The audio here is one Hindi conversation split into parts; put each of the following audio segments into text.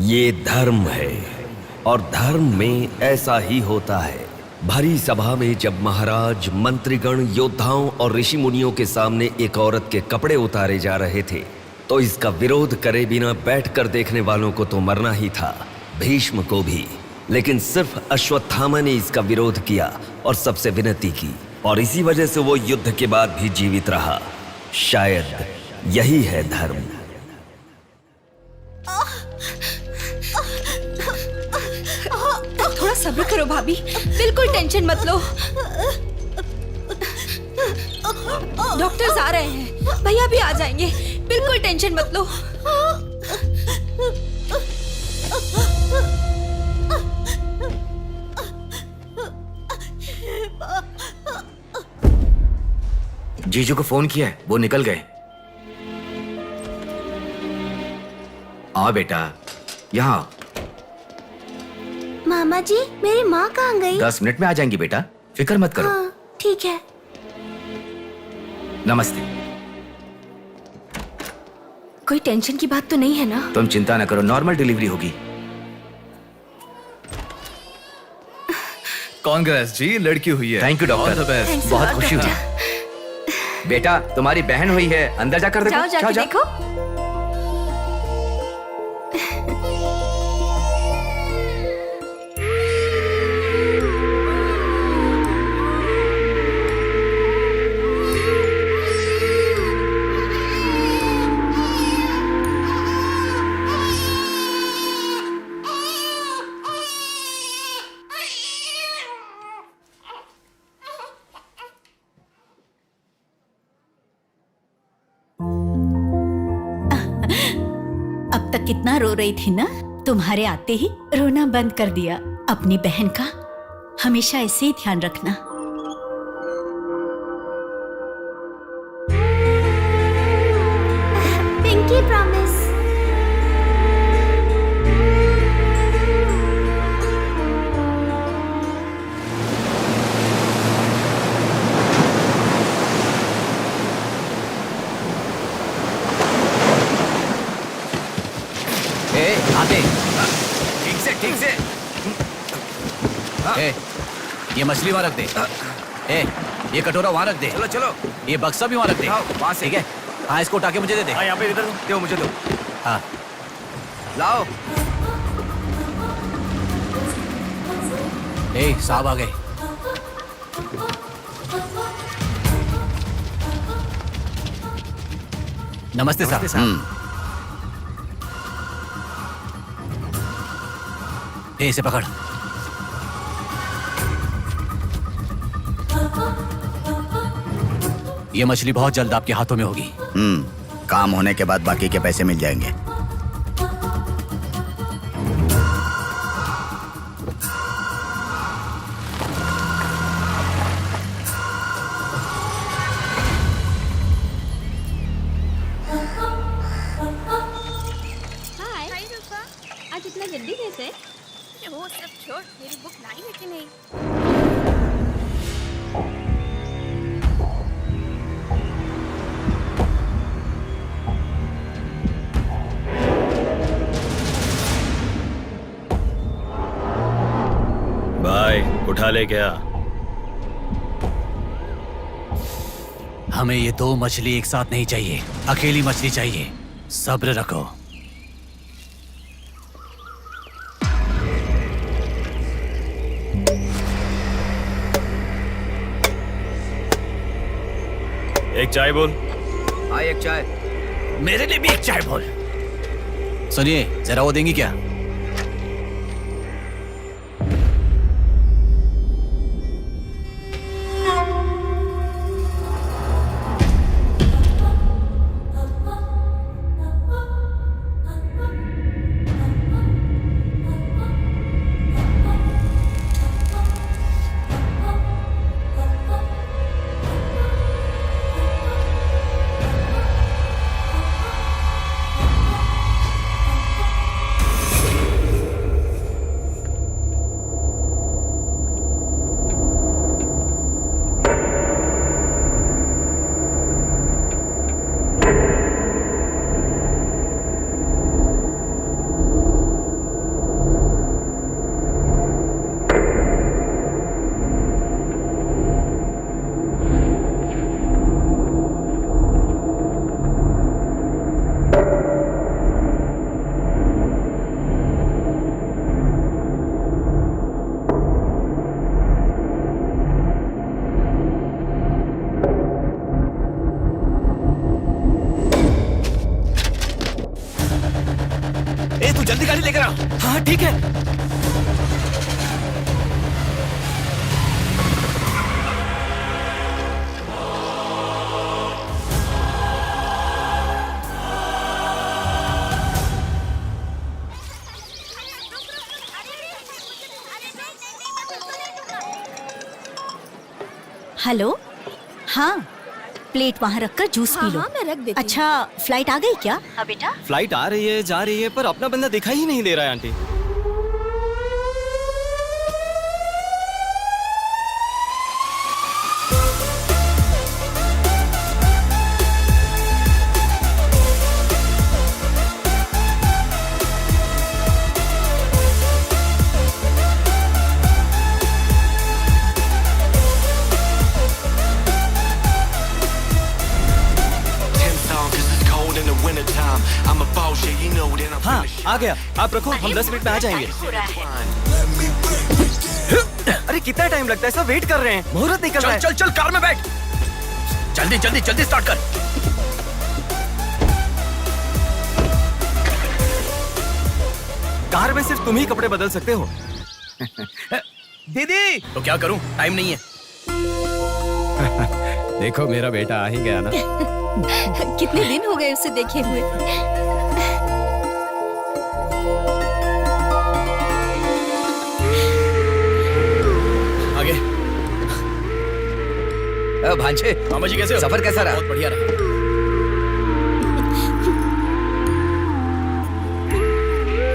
ये धर्म है और धर्म में ऐसा ही होता है। भरी सभा में जब महाराज, मंत्रीगण, योद्धाओं और ऋषि मुनियों के सामने एक औरत के कपड़े उतारे जा रहे थे तो इसका विरोध करे बिना बैठकर देखने वालों को तो मरना ही था, भीष्म को भी। लेकिन सिर्फ अश्वत्थामा ने इसका विरोध किया और सबसे विनती की, और इसी वजह से वो युद्ध के बाद भी जीवित रहा। शायद यही है धर्म। थोड़ा सब्र करो भाभी, बिल्कुल टेंशन मत लो। डॉक्टर्स आ रहे हैं, भैया भी आ जाएंगे, बिल्कुल टेंशन मत लो। जीजू को फोन किया है, वो निकल गए। आओ बेटा, यहाँ। मामा जी, मेरी माँ कहाँ गई? 10 मिनट में आ जाएंगी बेटा, फिक्र मत करो। हाँ, ठीक है। नमस्ते। कोई टेंशन की बात तो नहीं है ना? तुम चिंता न करो, नॉर्मल डिलीवरी होगी। कांग्रेस जी, लड़की हुई है। थैंक यू डॉक्टर, बहुत खुशी हुई। बेटा, तुम्हारी बहन हुई है, अंदर जाकर देखो। जाओ जाके देखो। अब तक कितना रो रही थी ना, तुम्हारे आते ही रोना बंद कर दिया। अपनी बहन का हमेशा ऐसे ही ध्यान रखना। Pinky promise. आते ठीक से। ए, ये मछली वहां रख दे। ए, ये कटोरा वहां रख दे। चलो। ये बक्सा भी वहां रख दे। वहां से। ठीक है। हाँ, इसको उठा के मुझे दे दे। यहाँ पे इधर दो, मुझे दो। हाँ, लाओ। ए, साहब आ गए। नमस्ते साहब। ए, इसे पकड़। ये मछली बहुत जल्द आपके हाथों में होगी। काम होने के बाद बाकी के पैसे मिल जाएंगे। आज इतना जल्दी कैसे? वो सब छोड़, मेरी बुक लाई है कि नहीं? भाई, उठा ले क्या? हमें ये 2 मछली एक साथ नहीं चाहिए, अकेली मछली चाहिए। सब्र रखो। एक चाय बोल। हाँ, एक चाय। मेरे लिए भी एक चाय बोल। सुनिए, जरा वो देंगी क्या? जल्दी गाड़ी लेकर आ। हाँ ठीक है। हेलो, हाँ प्लेट वहाँ रखकर जूस पी लो। हाँ, मैं रख देती हूँ। अच्छा, फ्लाइट आ गई क्या? हाँ बेटा। फ्लाइट आ रही है, जा रही है, पर अपना बंदा दिखाई ही नहीं दे रहा है आंटी। हाँ आ गया, आप रखो, हम 10 मिनट में आ जाएंगे। अरे कितना टाइम लगता है, सब वेट कर रहे हैं, मुहूर्त निकल रहा है। चल चल कार में बैठ, जल्दी जल्दी जल्दी स्टार्ट कर। कार में सिर्फ तुम ही कपड़े बदल सकते हो। दीदी तो क्या करूं, टाइम नहीं है। देखो मेरा बेटा आ ही गया ना। कितने दिन हो गए उसे देखे हुए। आगे। भांजे, मामा जी कैसे हो? सफर कैसा रहा? बहुत बढ़िया रहा।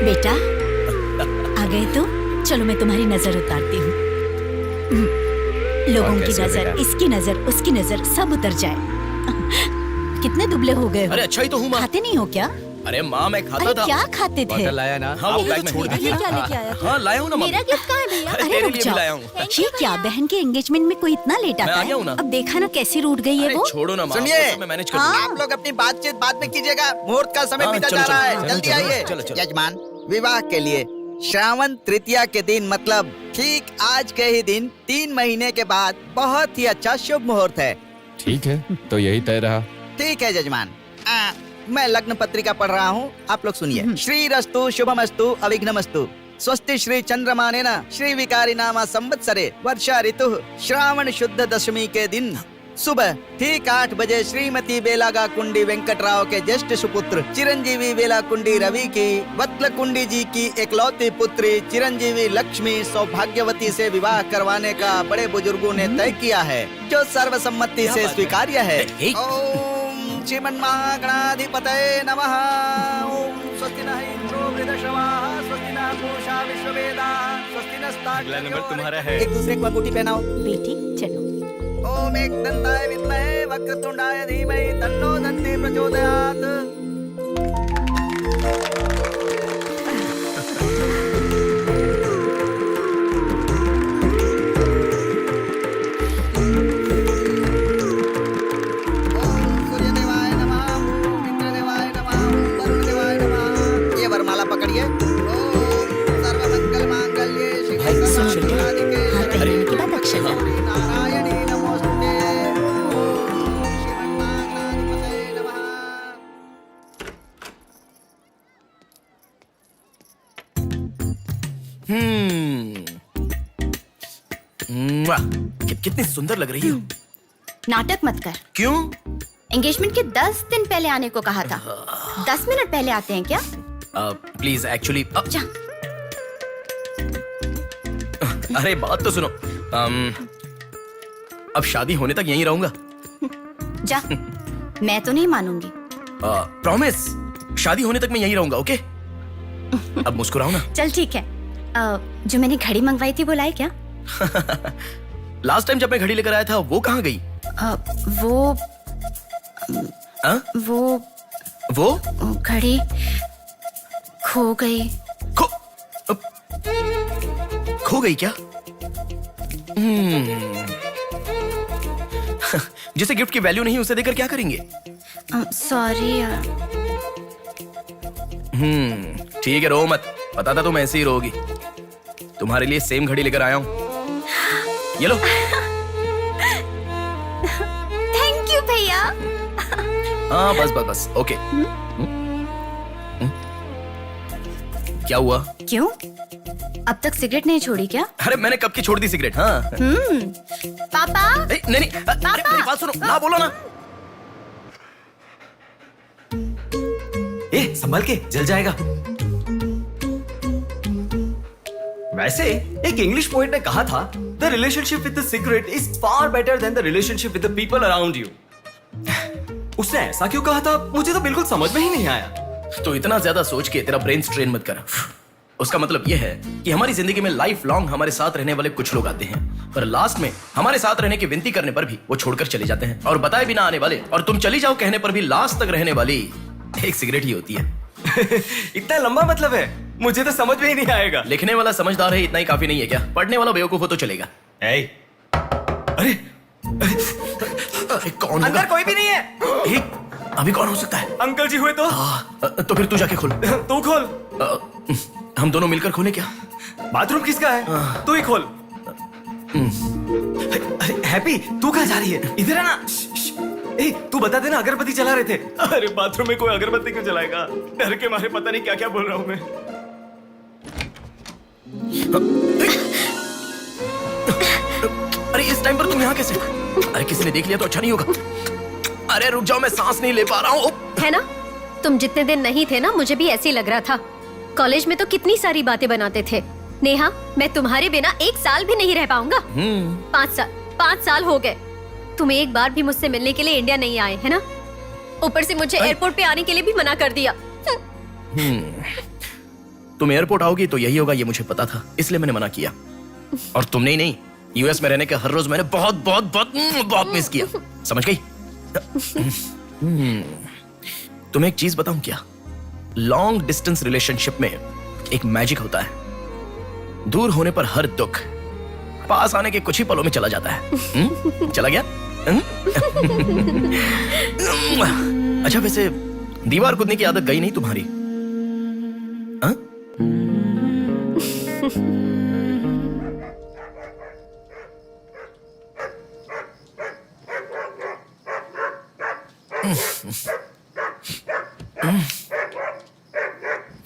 बेटा आ गए तो चलो मैं तुम्हारी नजर उतारती हूँ। लोगों की नजर, इसकी नजर, उसकी नजर, सब उतर जाए। कितने दुबले हो गए हो? अरे अच्छा ही तो हूँ माँ। खाते नहीं हो क्या? अरे माँ मैं खाता अरे था। क्या खाते थे? बॉटल लाया ना। हाँ वो बैग में छोड़ ये दिया। क्या लेके आया तू? हाँ लाया हूँ ना माँ। मेरा गिफ्ट कहाँ है भैया? अरे अरे तेरे रुक लिए भी जाओ। लाया हूँ। ये क्या बहन के एंगेजमेंट में कोई इतना लेट मैं आता आ गया हूँ ना। है? अब देखा ना कैसे रूठ गई है अरे वो। छोड़ो ना माँ, सुनिए, वो सब मैं मैनेज कर हाँ। दूंगा। आप लोग अपनी बातचीत बाद में कीजिएगा, मुहूर्त का समय हाँ, बीता चलो, जा रहा चलो, है। चलो, जल्दी चलो, आइए। चलो, चलो। यजमान, विवाह के लिए श्रावण तृतीया के दिन, मतलब ठीक आज के ही दिन 3 महीने के बाद बहुत ही अच्छा शुभ मुहूर्त है। ठीक है, तो यही तय रहा। ठीक है यजमान। मैं लग्न पत्रिका पढ़ रहा हूँ, आप लोग सुनिए। श्रीरस्तु शुभमस्तु अविघ्नमस्तु स्वस्ति श्री चंद्रमानेन श्री विकारी नामा संवत्सरे वर्षा ऋतु श्रावण शुद्ध दशमी के दिन सुबह ठीक 8 बजे श्रीमती बेलागा कुंडी वेंकटराव के ज्येष्ठ सुपुत्र चिरंजीवी बेला कुंडी रवि की वत्ल कुंडी जी की एकलौती पुत्री चिरंजीवी लक्ष्मी सौभाग्यवती से विवाह करवाने का बड़े बुजुर्गों ने तय किया है, जो सर्वसम्मति से स्वीकार्य है। ओम श्रीमन्महागणाधिपतये नमः। ओम स्वस्ति नः इंद्रो वृद्धश्रवाः स्वस्ति नः पूषा विश्ववेदाः स्वस्ति नस्तार्क्ष्यो। अगला नंबर तुम्हारा है। एक दूसरे को अंगूठी पहनाओ। बेटी चलो। ओम एकदंताय विद्महे वक्रतुंडाय धीमहि तन्नो दन्ति प्रचोदयात्। ओम सूर्यदेवाय नमः, ओम इंद्रदेवाय नमः, ओम वरुणदेवाय नमः। ये वरमाला पकड़िए। ओम सर्वमंगलमांगल्ये शिवे सर्वार्थसाधिके हाथ पहनने के बाद अक्षर डालो। नारायणी नमोस्तुते। ओम श्रीमन्महागणाधिपतये नमः। कितनी सुंदर लग रही हो। नाटक मत कर। क्यों? एंगेजमेंट के 10 दिन पहले आने को कहा था। 10 मिनट पहले आते हैं क्या? प्लीज एक्चुअली जा। अरे बात तो सुनो। अब शादी होने तक यहीं रहूंगा। जा। मैं तो नहीं मानूंगी। प्रॉमिस, शादी होने तक मैं यहीं रहूंगा। ओके अब मुस्कुराओ ना। चल ठीक है। जो मैंने घड़ी मंगवाई थी वो लाए क्या? लास्ट टाइम जब मैं घड़ी लेकर आया था वो कहाँ गई? वो घड़ी खो गई। खो गई क्या? जिसे गिफ्ट की वैल्यू नहीं उसे देकर क्या करेंगे? सॉरी यार। ठीक है, रो मत। पता था तुम ऐसे ही रोगी। तुम्हारे लिए सेम घड़ी लेकर आया हूँ, ये लो। थैंक यू भैया। हाँ बस बस बस। ओके। क्या हुआ? क्यों? अब तक सिगरेट नहीं छोड़ी क्या? अरे मैंने कब की छोड़ दी सिगरेट। हाँ पापा। नहीं मेरी बात सुनो ना, बोलो ना। संभल के, जल जाएगा। वैसे एक इंग्लिश पोएट ने कहा था, the relationship with the cigarette is far better than the relationship with the people around you. उसने ऐसा क्यों कहा था, मुझे तो बिल्कुल समझ में ही नहीं आया। तो इतना ज्यादा सोच के तेरा ब्रेन स्ट्रेन मत कर। उसका मतलब यह है कि हमारी जिंदगी में लाइफ लॉन्ग हमारे साथ रहने वाले कुछ लोग आते हैं, पर लास्ट में हमारे साथ रहने की विनती करने पर भी वो छोड़कर चले जाते हैं, और बताए बिना आने वाले और तुम चली जाओ कहने पर भी लास्ट तक रहने वाली एक सिगरेट ही होती है। इतना लंबा मतलब है, मुझे तो समझ में ही नहीं आएगा। लिखने वाला समझदार है इतना ही काफी नहीं है क्या? पढ़ने वाला बेवकूफ हो तो चलेगा। अरे कौन अंदर कोई भी नहीं है। अभी कौन हो सकता है? अंकल जी हुए तो? तो फिर तू जाके खोल। तू खोल। हम दोनों मिलकर खोले क्या? बाथरूम किसका है? तू ही खोल। हैप्पी, तू कहाँ जा रही है? इधर है ना। तू बता देना, अगरबत्ती जला रहे थे। अरे बाथरूम में कोई अगरबत्ती क्यों जलाएगा? डर के मारे पता नहीं क्या क्या बोल रहा हूँ मैं। अरे इस टाइम पर तुम यहाँ कैसे? अरे किसी ने देख लिया तो अच्छा नहीं होगा। अरे रुक जाओ, मैं सांस नहीं ले पा रहा हूँ। है ना, तुम जितने दिन नहीं थे ना, मुझे भी ऐसे ही लग रहा था। कॉलेज में तो कितनी सारी बातें बनाते थे। नेहा, मैं तुम्हारे बिना 1 साल भी नहीं रह पाऊंगा। 5 साल हो गए। तुम एक बार भी मुझसे मिलने के लिए इंडिया नहीं आए, है ना? ऊपर से मुझे एयरपोर्ट पे आने के लिए भी मना कर दिया। तुम एयरपोर्ट आओगी तो यही होगा, ये मुझे पता था, इसलिए मैंने मना किया। और तुमने ही नहीं, यूएस में रहने के हर रोज मैंने बहुत बहुत बहुत बहुत मिस किया। समझ गई? तुम्हें एक चीज बताऊं क्या? लॉन्ग डिस्टेंस रिलेशनशिप में एक मैजिक होता है। दूर होने पर हर दुख पास आने के कुछ ही पलों में चला जाता है। चला गया? अच्छा, वैसे दीवार कूदने की आदत गई नहीं तुम्हारी?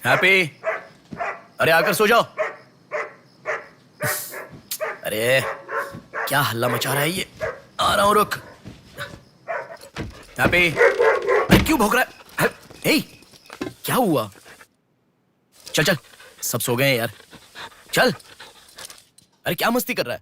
हैप्पी, अरे आकर सो जाओ। अरे क्या हल्ला मचा रहा है ये? आ रहा हूं, रुक। हैप्पी, अरे क्यों भौंक रहा है? हे, क्या हुआ? चल चल, सब सो गए हैं यार, चल। अरे क्या मस्ती कर रहा है?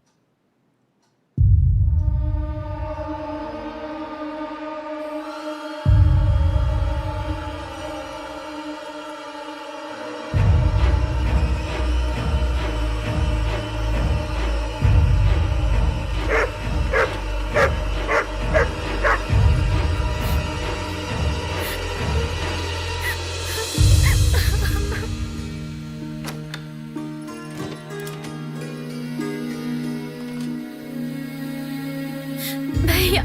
भैया,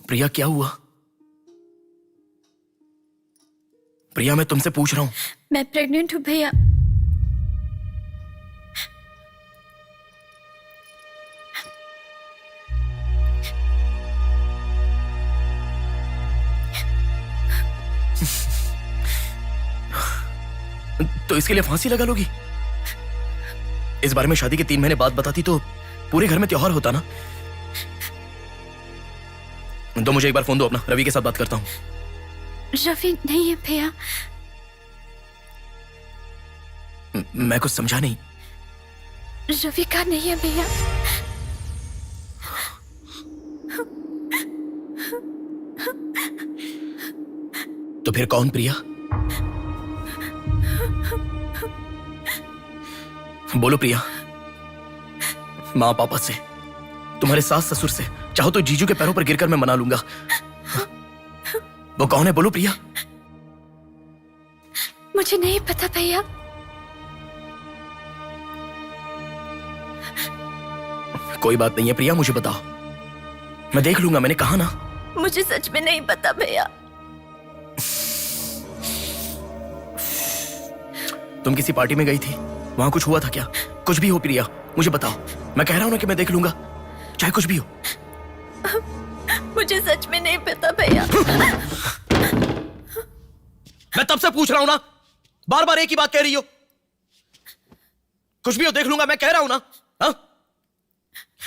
प्रिया, क्या हुआ? प्रिया, मैं तुमसे पूछ रहा हूं। मैं प्रेग्नेंट हूँ भैया। तो इसके लिए फांसी लगा लोगी? इस बारे में शादी के 3 महीने बाद बताती तो पूरे घर में त्योहार होता ना। तो मुझे एक बार फोन दो अपना, रवि के साथ बात करता हूं। रवि नहीं है भैया। मैं कुछ समझा नहीं। रवि का नहीं है भैया। तो फिर कौन? प्रिया, बोलो प्रिया। माँ पापा से, तुम्हारे सास ससुर से, चाहो तो जीजू के पैरों पर गिरकर मैं मना लूंगा। वो कौन है, बोलो प्रिया। मुझे नहीं पता भैया। कोई बात नहीं है प्रिया, मुझे बताओ, मैं देख लूंगा, मैंने कहा ना। मुझे सच में नहीं पता भैया। तुम किसी पार्टी में गई थी, वहां कुछ हुआ था क्या? कुछ भी हो प्रिया, मुझे बताओ। मैं कह रहा हूं ना कि मैं देख लूंगा, चाहे कुछ भी हो। मुझे सच में नहीं पता भैया। मैं तब से पूछ रहा हूं ना, बार बार एक ही बात कह रही हो। कुछ भी हो, देख लूंगा, मैं कह रहा हूं ना। हा?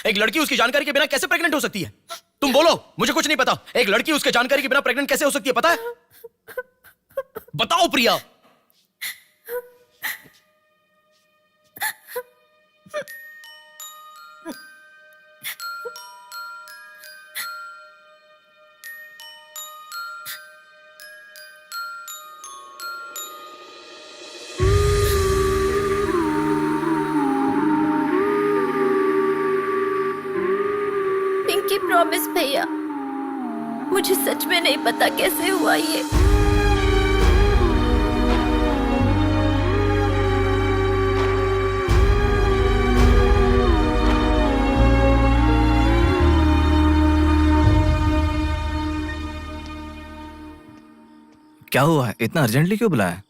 एक लड़की उसकी जानकारी के बिना कैसे प्रेग्नेंट हो सकती है? तुम बोलो, मुझे कुछ नहीं पता। एक लड़की उसके जानकारी के बिना प्रेग्नेंट कैसे हो सकती है, पता है? बताओ प्रिया। पिंकी प्रॉमिस भैया, मुझे सच में नहीं पता कैसे हुआ ये। क्या हुआ है? इतना अर्जेंटली क्यों बुलाया?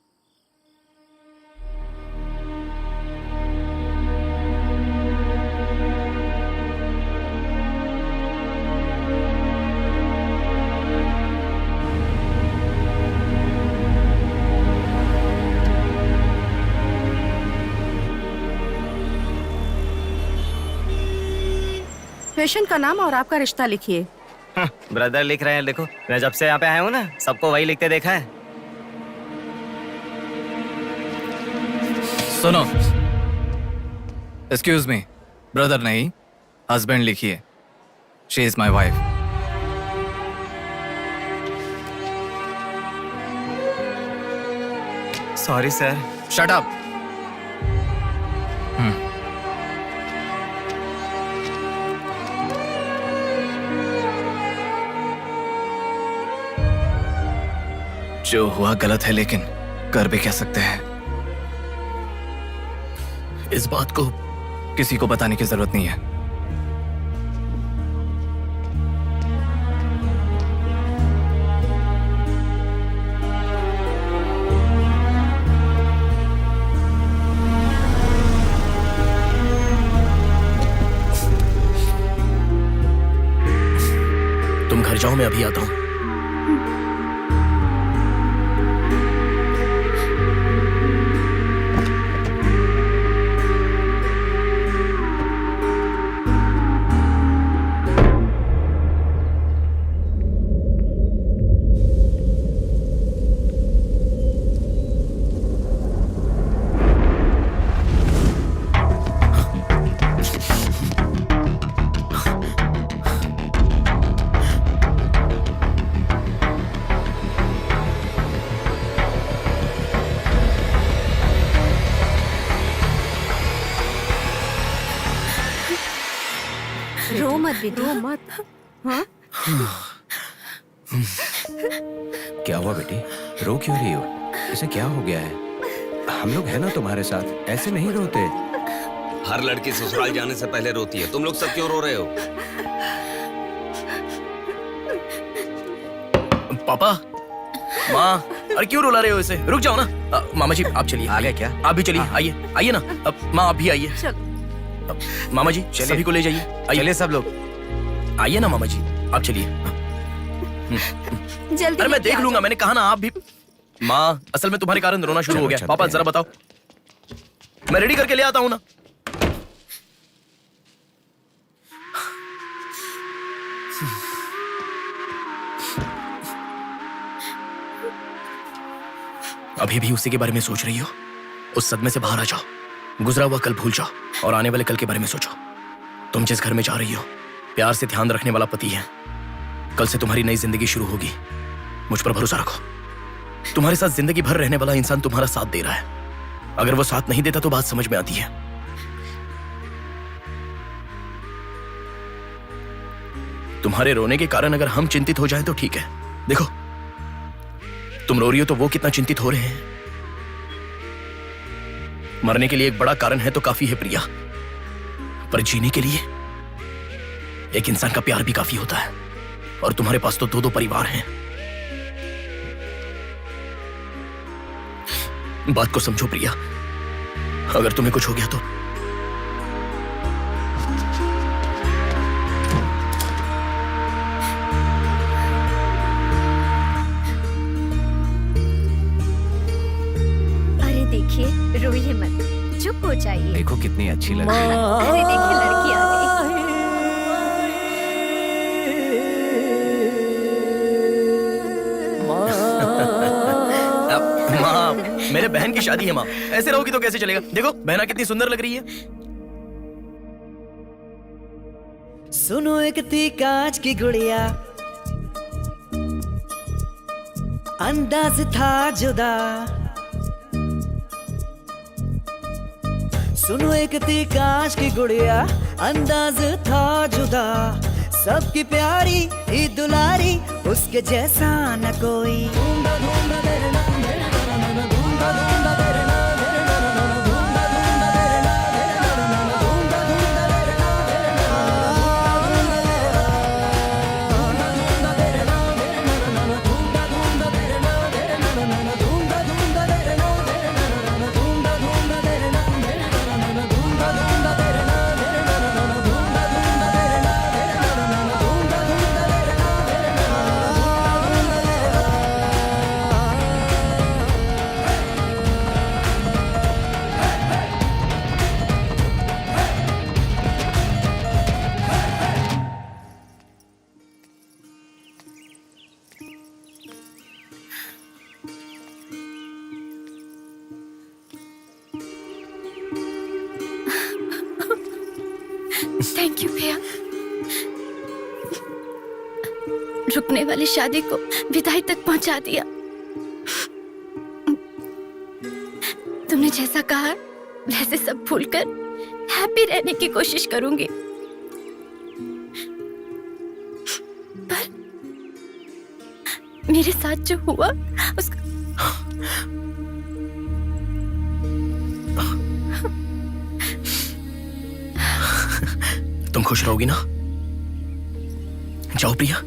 पेशेंट का नाम और आपका रिश्ता लिखिए। ब्रदर लिख रहे हैं, देखो। मैं जब से यहाँ पे आया हूँ ना, सबको वही लिखते देखा है। सुनो, एक्सक्यूज मी, ब्रदर नहीं, हस्बैंड लिखिए। She is my wife. Sorry sir. Shut up. जो हुआ गलत है, लेकिन कर भी क्या सकते हैं। इस बात को किसी को बताने की जरूरत नहीं है। तुम घर जाओ, मैं अभी आता हूं। रो मत बेटी, रो मत। हाँ? क्या हुआ बेटी? रो क्यों रही हो? इसे क्या हो गया है? हम लोग हैं ना तुम्हारे साथ, ऐसे नहीं रोते। हर लड़की ससुराल जाने से पहले रोती है, तुम लोग सब क्यों रो रहे हो? पापा, माँ, अरे क्यों रुला रहे हो इसे? रुक जाओ ना। मामा जी आप चलिए। आ गए क्या? आप भी चलिए, आइए आइए ना। माँ आप भी आइए। मामा जी सभी को ले जाइए। चलिए सब लोग। आइए ना मामा जी, आप चलिए। जल्दी। अरे मैं देख लूंगा, मैंने कहा ना। आप भी। माँ, असल में तुम्हारे कारण रोना शुरू हो गया। पापा जरा बताओ, मैं रेडी करके ले आता हूँ ना। अभी भी उसी के बारे में सोच रही हो? उस सदमे से बाहर आ जाओ, गुजरा हुआ कल भूल जाओ और आने वाले कल के बारे में सोचो। तुम जिस घर में जा रही हो, प्यार से ध्यान रखने वाला पति है। कल से तुम्हारी नई जिंदगी शुरू होगी, मुझ पर भरोसा रखो। तुम्हारे साथ जिंदगी भर रहने वाला इंसान तुम्हारा साथ दे रहा है। अगर वो साथ नहीं देता तो बात समझ में आती है। तुम्हारे रोने के कारण अगर हम चिंतित हो जाएं तो ठीक है। देखो, तुम रो रही हो तो वो कितना चिंतित हो रहे हैं। मरने के लिए एक बड़ा कारण है तो काफी है प्रिया, पर जीने के लिए एक इंसान का प्यार भी काफी होता है। और तुम्हारे पास तो 2-2 परिवार हैं। बात को समझो प्रिया, अगर तुम्हें कुछ हो गया तो अरे देखिए, रोइए मत, चुप हो जाइए। देखो कितनी अच्छी लग रही है। अरे देखिए, लड़की आ गई। माँ, मेरे बहन की शादी है माँ, ऐसे रहोगी तो कैसे चलेगा। देखो बहना कितनी सुंदर लग रही है। सुनो एक थी कांच की गुड़िया, अंदाज था जुदा। सुनो एक थी कांच की गुड़िया, अंदाज था जुदा। सबकी प्यारी ही दुलारी, उसके जैसा न कोई। थैंक यू भैया, रुकने वाली शादी को विदाई तक पहुंचा दिया। तुमने जैसा कहा वैसे सब भूलकर हैप्पी रहने की कोशिश करूंगी। पर मेरे साथ जो हुआ उसका तुम खुश रहोगी ना? जाओ प्रिया।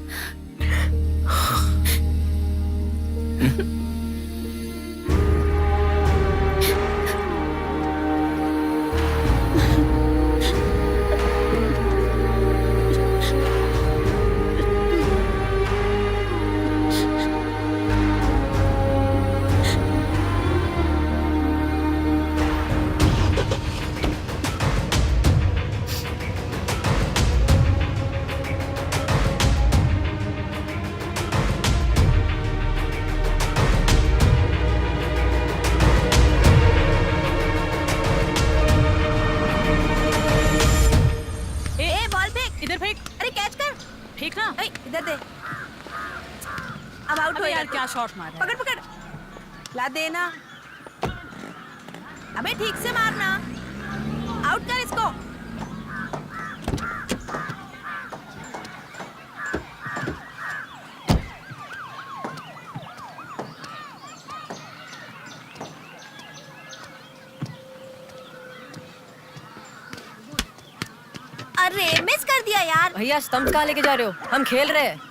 अब आउट हो यार, क्या शॉट मारा। पकड़ पकड़, ला देना। अबे ठीक से मारना, आउट कर इसको। अरे मिस कर दिया यार। भैया स्टंप कहाँ लेके जा रहे हो, हम खेल रहे हैं।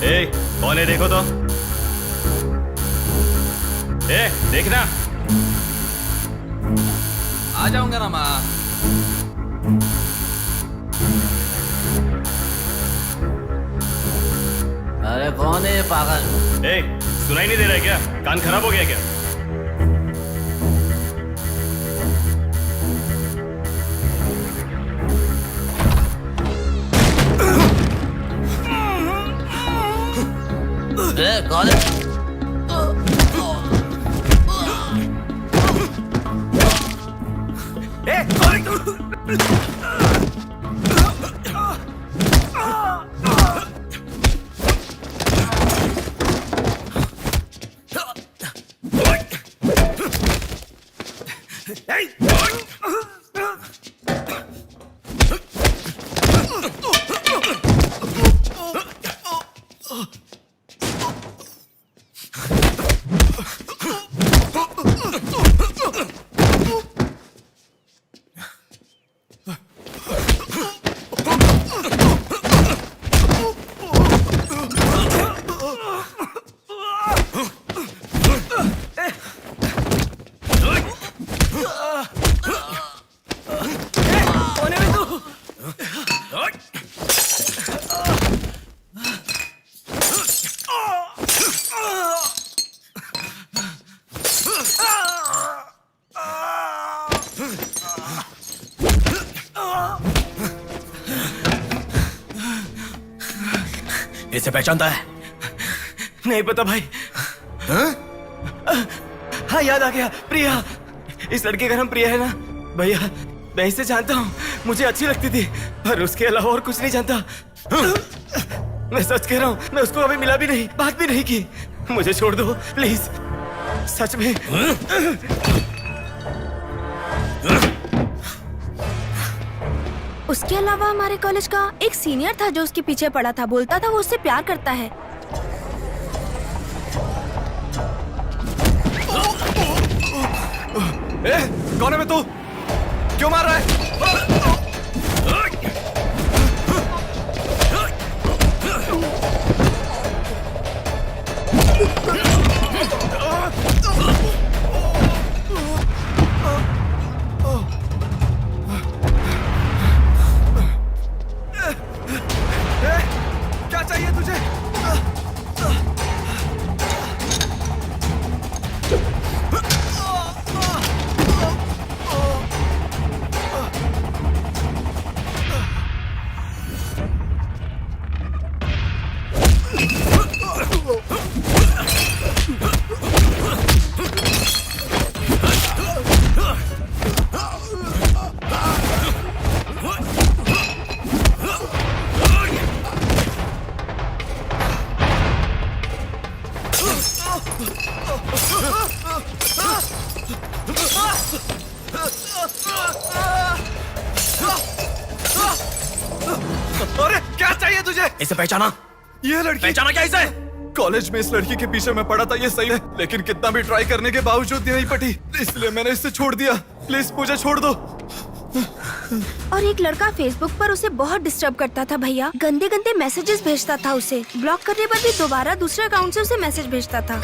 ए, कौन है देखो तो। ए, देखना। आ जाऊंगा ना माँ। अरे कौन है पागल? ए, सुनाई नहीं दे रहा है क्या? कान खराब हो गया क्या? कौन है? इसे पहचानता है? नहीं पता भाई। हाँ याद आ गया, प्रिया। इस लड़के का नाम प्रिया है ना भैया? मैं इसे जानता हूँ, मुझे अच्छी लगती थी, पर उसके अलावा और कुछ नहीं जानता। मैं सच कह रहा हूँ, मैं उसको अभी मिला भी नहीं, बात भी नहीं की। मुझे छोड़ दो प्लीज, सच में। उसके अलावा हमारे कॉलेज का एक सीनियर था जो उसके पीछे पड़ा था, बोलता था वो उससे प्यार करता है। कौन है मैं? तू क्यों मार रहा है? क्या चाहिए तुझे? अरे क्या चाहिए तुझे? इसे पहचाना? ये लड़की पहचाना क्या इसे? कॉलेज में इस लड़की के पीछे मैं पड़ा था, ये सही है, लेकिन कितना भी ट्राई करने के बावजूद नहीं पटी, इसलिए मैंने इसे छोड़ दिया। प्लीज मुझे छोड़ दो। और एक लड़का फेसबुक पर उसे बहुत डिस्टर्ब करता था भैया, गंदे गंदे मैसेजेस भेजता था उसे। ब्लॉक करने पर भी दोबारा दूसरे अकाउंट से उसे मैसेज भेजता था।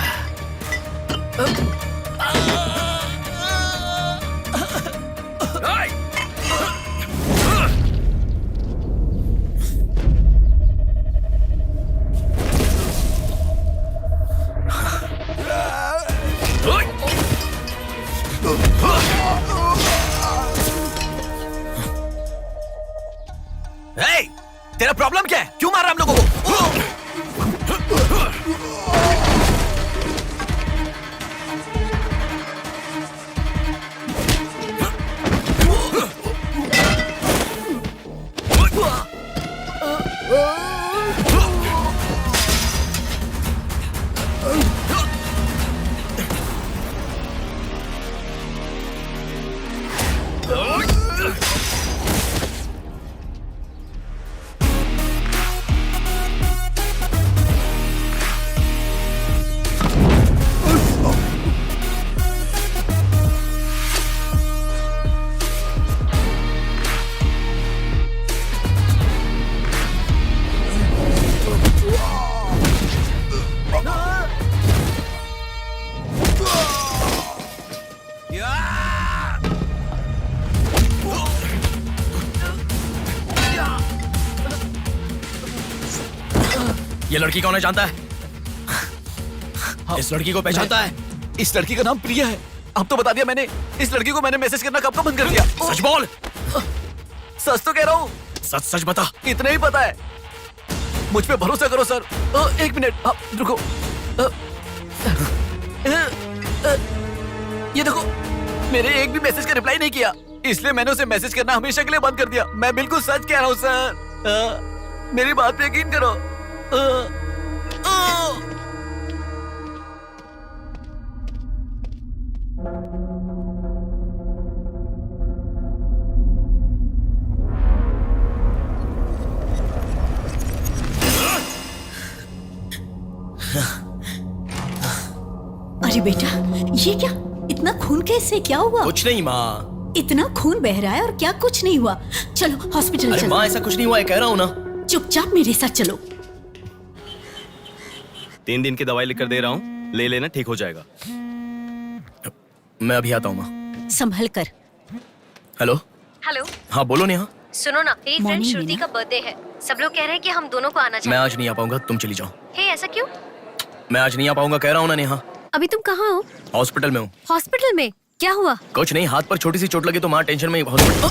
तेरा प्रॉब्लम क्या है? क्यों मार रहा हम लोगों को? ये लड़की कौन है जानता है? इस लड़की को पहचानता है? इस लड़की का नाम प्रिया है। अब तो बता दिया मैंने। इस लड़की को मैंने मैसेज करना कब का बंद कर दिया। सच बोल। सच तो कह रहा हूँ। सच सच बता। इतना ही पता है, मुझ पे भरोसा करो सर। एक मिनट रुको। ये देखो, मेरे एक भी मैसेज का रिप्लाई नहीं किया, इसलिए मैंने उसे मैसेज करना हमेशा के लिए बंद कर दिया। मैं बिल्कुल सच कह रहा हूँ सर, मेरी बात पे यकीन करो। अरे बेटा, ये क्या? इतना खून कैसे? क्या हुआ? कुछ नहीं माँ। इतना खून बह रहा है और क्या कुछ नहीं हुआ? चलो हॉस्पिटल अरे चलो। माँ, ऐसा कुछ नहीं हुआ है, कह रहा हूँ ना। चुपचाप मेरे साथ चलो। 3 दिन की दवाई लिख कर दे रहा हूँ, ले लेना, ठीक हो जाएगा। मैं अभी आता हूँ माँ। संभल कर। हेलो। हाँ बोलो नेहा। सुनो ना, मेरी फ्रेंड श्रुति का बर्थडे है। सब लोग कह रहे हैं कि हम दोनों को आना चाहिए। मैं आज नहीं आ पाऊंगा, तुम चली जाओ। हे, ऐसा क्यों? मैं आज नहीं आ पाऊंगा, कह रहा हूँ ना नेहा। अभी तुम कहाँ हो? हॉस्पिटल में हूँ। हॉस्पिटल में? क्या हुआ? कुछ नहीं, हाथ पर छोटी सी चोट लगी तो माँ टेंशन में हॉस्पिटल।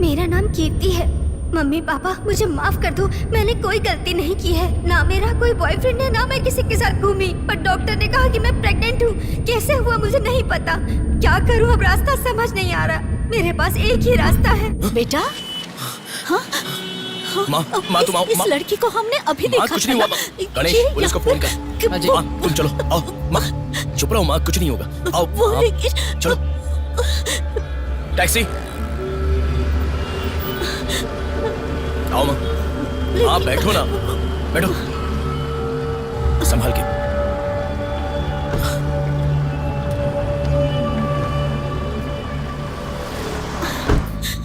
मेरा नाम कीर्ति है। मम्मी पापा मुझे माफ कर दो, मैंने कोई गलती नहीं की है। ना मेरा कोई बॉयफ्रेंड है, ना मैं किसी के साथ घूमी। पर डॉक्टर ने कहा कि मैं प्रेग्नेंट हूँ। कैसे हुआ मुझे नहीं पता। क्या करूँ अब, रास्ता समझ नहीं आ रहा। मेरे पास एक ही रास्ता है। बेटा, हाँ? माँ, तुम आओ। इस लड़की को हमने अभी देखा। कुछ नहीं हुआ। गणेश, पुलिस को फोन कर। माँ, तुम चलो, आओ। माँ, चुप रहो माँ, कुछ नहीं होगा। आओ, चलो। टैक्सी। आओ माँ। हाँ बैठो ना, बैठो, संभाल के।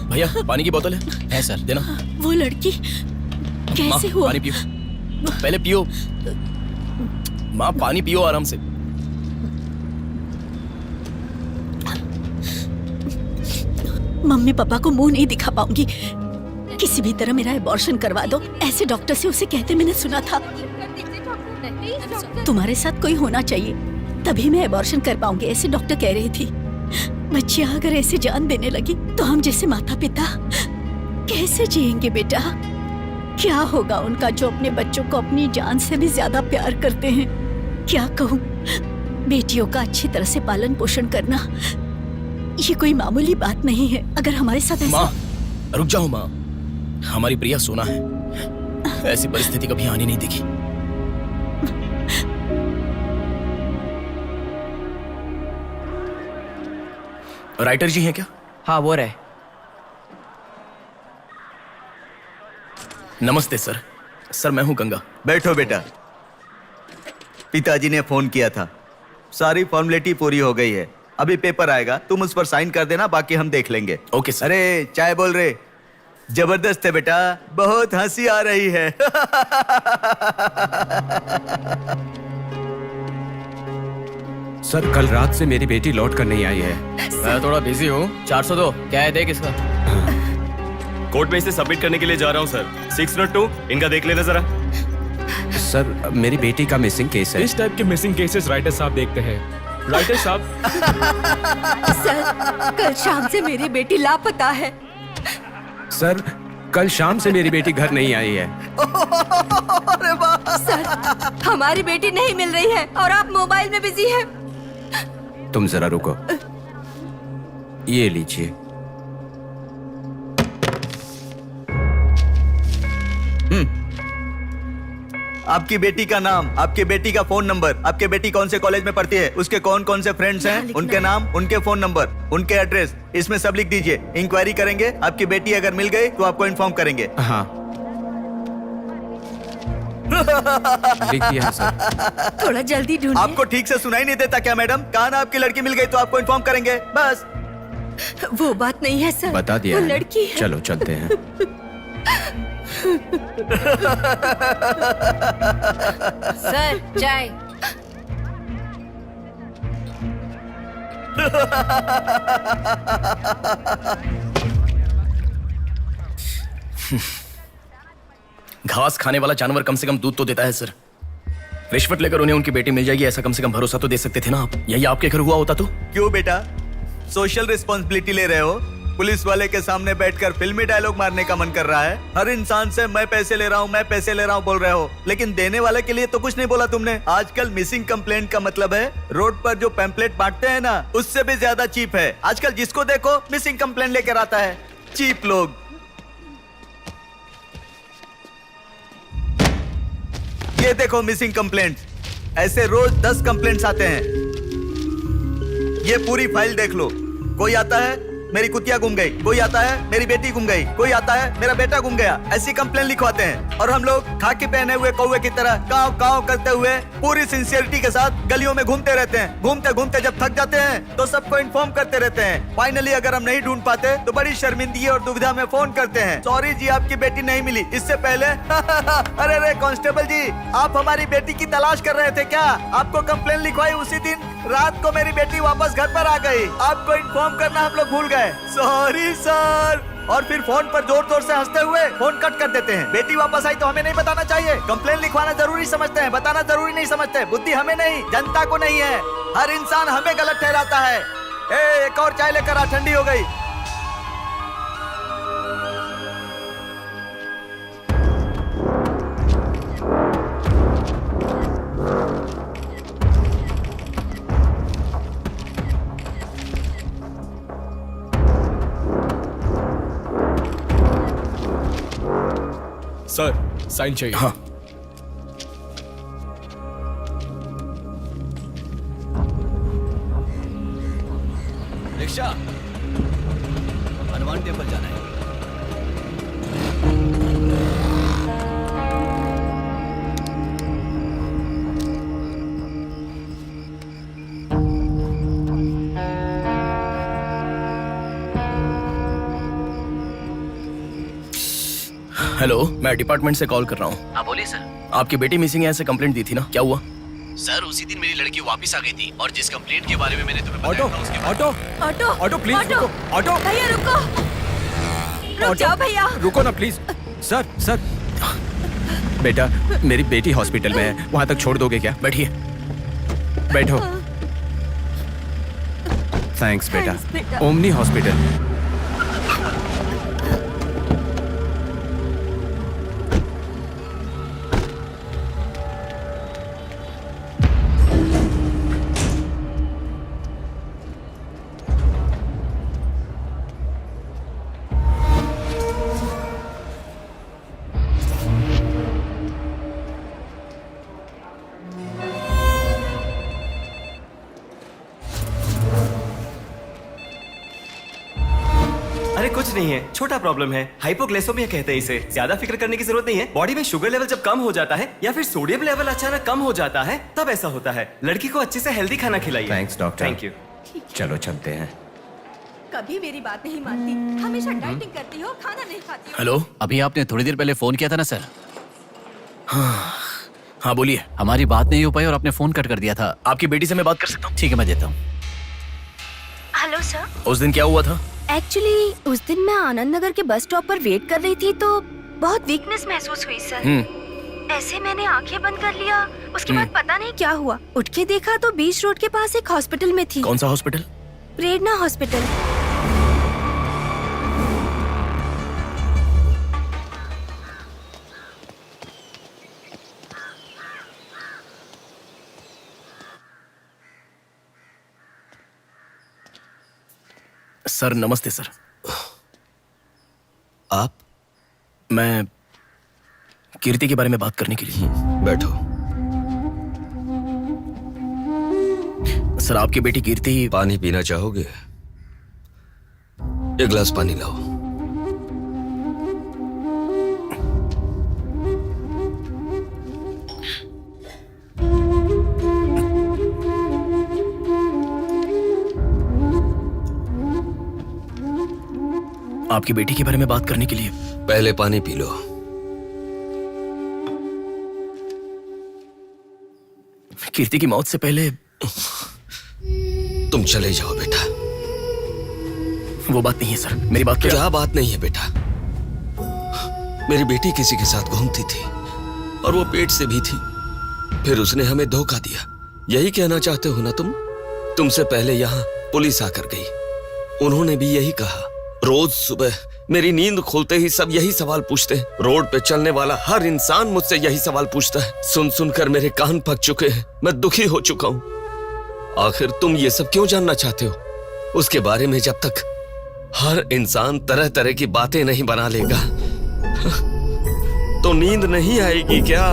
भैया पानी की बोतल है सर, देना। वो लड़की कैसे हुआ? पानी पियो, पहले पियो माँ, पानी पियो आराम से। मम्मी पापा को मुंह नहीं दिखा पाऊंगी। किसी भी तरह मेरा एबॉर्शन करवा दो, ऐसे डॉक्टर से उसे कहते मैंने सुना था। तुम्हारे साथ कोई होना चाहिए, तभी मैं एबॉर्शन कर पाऊंगी, ऐसे डॉक्टर कह रही थी। बच्चियां अगर ऐसे जान देने लगी तो हम जैसे माता पिता कैसे जिएंगे बेटा? क्या होगा उनका जो अपने बच्चों को अपनी जान से भी ज्यादा प्यार करते हैं? क्या कहूँ, बेटियों का अच्छी तरह से पालन पोषण करना ये कोई मामूली बात नहीं है। अगर हमारे साथ ऐसा... माँ रुक जाओ माँ, हमारी प्रिया सोना है, ऐसी परिस्थिति कभी आनी नहीं देखी। राइटर जी हैं क्या? हाँ वो रहे। नमस्ते सर। सर मैं हूं गंगा। बैठो बेटा। पिताजी ने फोन किया था, सारी फॉर्मेलिटी पूरी हो गई है। अभी पेपर आएगा, तुम उस पर साइन कर देना, बाकी हम देख लेंगे। Okay sir. अरे चाय बोल रहे, जबरदस्त है बेटा, बहुत हंसी आ रही है। सर कल रात से मेरी बेटी लौट कर नहीं आई है। मैं थोड़ा बिजी हूँ। 402 क्या है, देख इसका। कोर्ट में इसे सबमिट करने के लिए जा रहा हूँ सर। 602 इनका देख लेना जरा। सर मेरी बेटी का मिसिंग केस है। इस टाइप के मिसिंग केसेस राइटर साहब देखते हैं। राइटर साहब। सर कल शाम से मेरी बेटी लापता है। सर कल शाम से मेरी बेटी घर नहीं आई है। सर हमारी बेटी नहीं मिल रही है और आप मोबाइल में बिजी हैं। तुम जरा रुको, ये लीजिए। आपकी बेटी का नाम, आपकी बेटी का फोन नंबर, आपकी बेटी कौन से कॉलेज में पढ़ती है, उसके कौन कौन से फ्रेंड्स हैं, उनके नाम, उनके फोन नंबर, उनके एड्रेस, इसमें सब लिख दीजिए। इंक्वायरी करेंगे, आपकी बेटी अगर मिल गई तो आपको इन्फॉर्म करेंगे। हाँ लिख दिया सर। थोड़ा जल्दी ढूंढिए। आपको ठीक से सुनाई नहीं देता क्या मैडम? कहा ना आपकी लड़की मिल गई तो आपको इन्फॉर्म करेंगे, बस। वो बात नहीं है सर, बता दिया वो है। लड़की है। चलो चलते हैं। सर चाय। घास खाने वाला जानवर कम से कम दूध तो देता है सर। रिश्वत लेकर उन्हें उनकी बेटी मिल जाएगी, ऐसा कम से कम भरोसा तो दे सकते थे ना आप। यही आपके घर हुआ होता तो? क्यों बेटा, सोशल रिस्पॉन्सिबिलिटी ले रहे हो? पुलिस वाले के सामने बैठकर फिल्मी डायलॉग मारने का मन कर रहा है? हर इंसान से मैं पैसे ले रहा हूँ, मैं पैसे ले रहा हूँ बोल रहे हो, लेकिन देने वाले के लिए तो कुछ नहीं बोला तुमने। आजकल मिसिंग कंप्लेंट का मतलब है रोड पर जो पैम्पलेट बांटते हैं ना, उससे भी ज्यादा चीप है। आजकल जिसको देखो मिसिंग कंप्लेंट लेकर आता है। चीप लोग। ये देखो मिसिंग कंप्लेंट। ऐसे रोज 10 कंप्लेंट्स आते हैं। ये पूरी फाइल देख लो। कोई आता है मेरी कुतिया गुम गई, कोई आता है मेरी बेटी गुम गई, कोई आता है मेरा बेटा गुम गया। ऐसी कंप्लेंट लिखवाते हैं और हम लोग खाकी पहने हुए कौवे की तरह काव काव करते हुए पूरी सिंसियरिटी के साथ गलियों में घूमते रहते हैं। घूमते घूमते जब थक जाते हैं तो सबको इन्फॉर्म करते रहते हैं। फाइनली अगर हम नहीं ढूंढ पाते तो बड़ी शर्मिंदगी और दुविधा में फोन करते हैं, सॉरी जी आपकी बेटी नहीं मिली। इससे पहले अरे रे कांस्टेबल जी, आप हमारी बेटी की तलाश कर रहे थे क्या? आपको कंप्लेंट लिखवाई उसी दिन रात को मेरी बेटी वापस घर पर आ गई। आपको इन्फॉर्म करना हम लोग भूल गए, सॉरी सर। और फिर फोन पर जोर जोर से हंसते हुए फोन कट कर देते हैं। बेटी वापस आई तो हमें नहीं बताना चाहिए। कंप्लेंट लिखवाना जरूरी समझते हैं, बताना जरूरी नहीं समझते। बुद्धि हमें नहीं, जनता को नहीं है। हर इंसान हमें गलत ठहराता है। एक और चाय लेकर आ, ठंडी हो गई। सर साइन चाहिए। हाँ। रिक्शा, हनुमान टेम्पल जाना है। हेलो, मैं डिपार्टमेंट से कॉल कर रहा हूँ। हाँ बोलिए सर। आपकी बेटी मिसिंग है ऐसे कंप्लेंट दी थी ना, क्या हुआ? सर उसी दिन मेरी लड़की वापस आ गई थी और जिस कंप्लेंट के बारे में मैंने तुम्हें ऑटो बताया था उसके ऑटो ऑटो ऑटो प्लीज रुको। ऑटो भैया रुको, रुक जाओ भैया। रुको ना प्लीज। सर सर, बेटा मेरी बेटी हॉस्पिटल में है, वहां तक छोड़ दोगे क्या? बैठिए। बैठो। थैंक्स बेटा। Omni hospital. अरे कुछ नहीं है, छोटा प्रॉब्लम है, हाइपोग्लाइसेमिया कहते हैं इसे। ज्यादा फिक्र करने की जरूरत नहीं है। बॉडी में शुगर लेवल जब कम हो जाता है या फिर सोडियम लेवल अचानक कम हो जाता है तब ऐसा होता है। लड़की को अच्छे से हेल्दी खाना खिलाइए। Thanks doctor. Thank you. चलो चलते हैं। कभी मेरी बात नहीं मानती, हमेशा डाइटिंग करती हो, खाना नहीं खाती हो। हेलो, अभी आपने थोड़ी देर पहले फोन किया था ना सर? हाँ बोलिए। हमारी बात नहीं हो पाई और आपने फोन कट कर दिया था। आपकी बेटी से मैं बात कर सकता हूँ? ठीक है, मैं देता हूँ। Hello sir. उस दिन क्या हुआ था? एक्चुअली उस दिन मैं आनंद नगर के बस स्टॉप पर वेट कर रही थी तो बहुत वीकनेस महसूस हुई सर। ऐसे मैंने आंखें बंद कर लिया। उसके बाद पता नहीं क्या हुआ, उठ के देखा तो बीच रोड के पास एक हॉस्पिटल में थी। कौन सा हॉस्पिटल? प्रेरणा हॉस्पिटल। सर नमस्ते सर। आप? मैं कीर्ति के बारे में बात करने के लिए। बैठो। सर आपकी बेटी कीर्ति। पानी पीना चाहोगे? एक गिलास पानी लाओ। आपकी बेटी के बारे में बात करने के लिए। पहले पानी पी लो। कीर्ति की मौत से पहले। तुम चले जाओ बेटा। वो बात नहीं है सर, मेरी बात क्या बात नहीं है बेटा? मेरी बेटी किसी के साथ घूमती थी और वो पेट से भी थी। फिर उसने हमें धोखा दिया। यही कहना चाहते हो ना तुम? तुमसे पहले यहाँ पुलिस आकर गई। उन्होंने भी यही कहा। रोज सुबह मेरी नींद खुलते ही सब यही सवाल पूछते हैं। रोड पे चलने वाला हर इंसान मुझसे यही सवाल पूछता है। सुन सुनकर मेरे कान पक चुके हैं। मैं दुखी हो चुका हूँ। आखिर तुम ये सब क्यों जानना चाहते हो? उसके बारे में जब तक हर इंसान तरह तरह की बातें नहीं बना लेगा तो नींद नहीं आएगी क्या?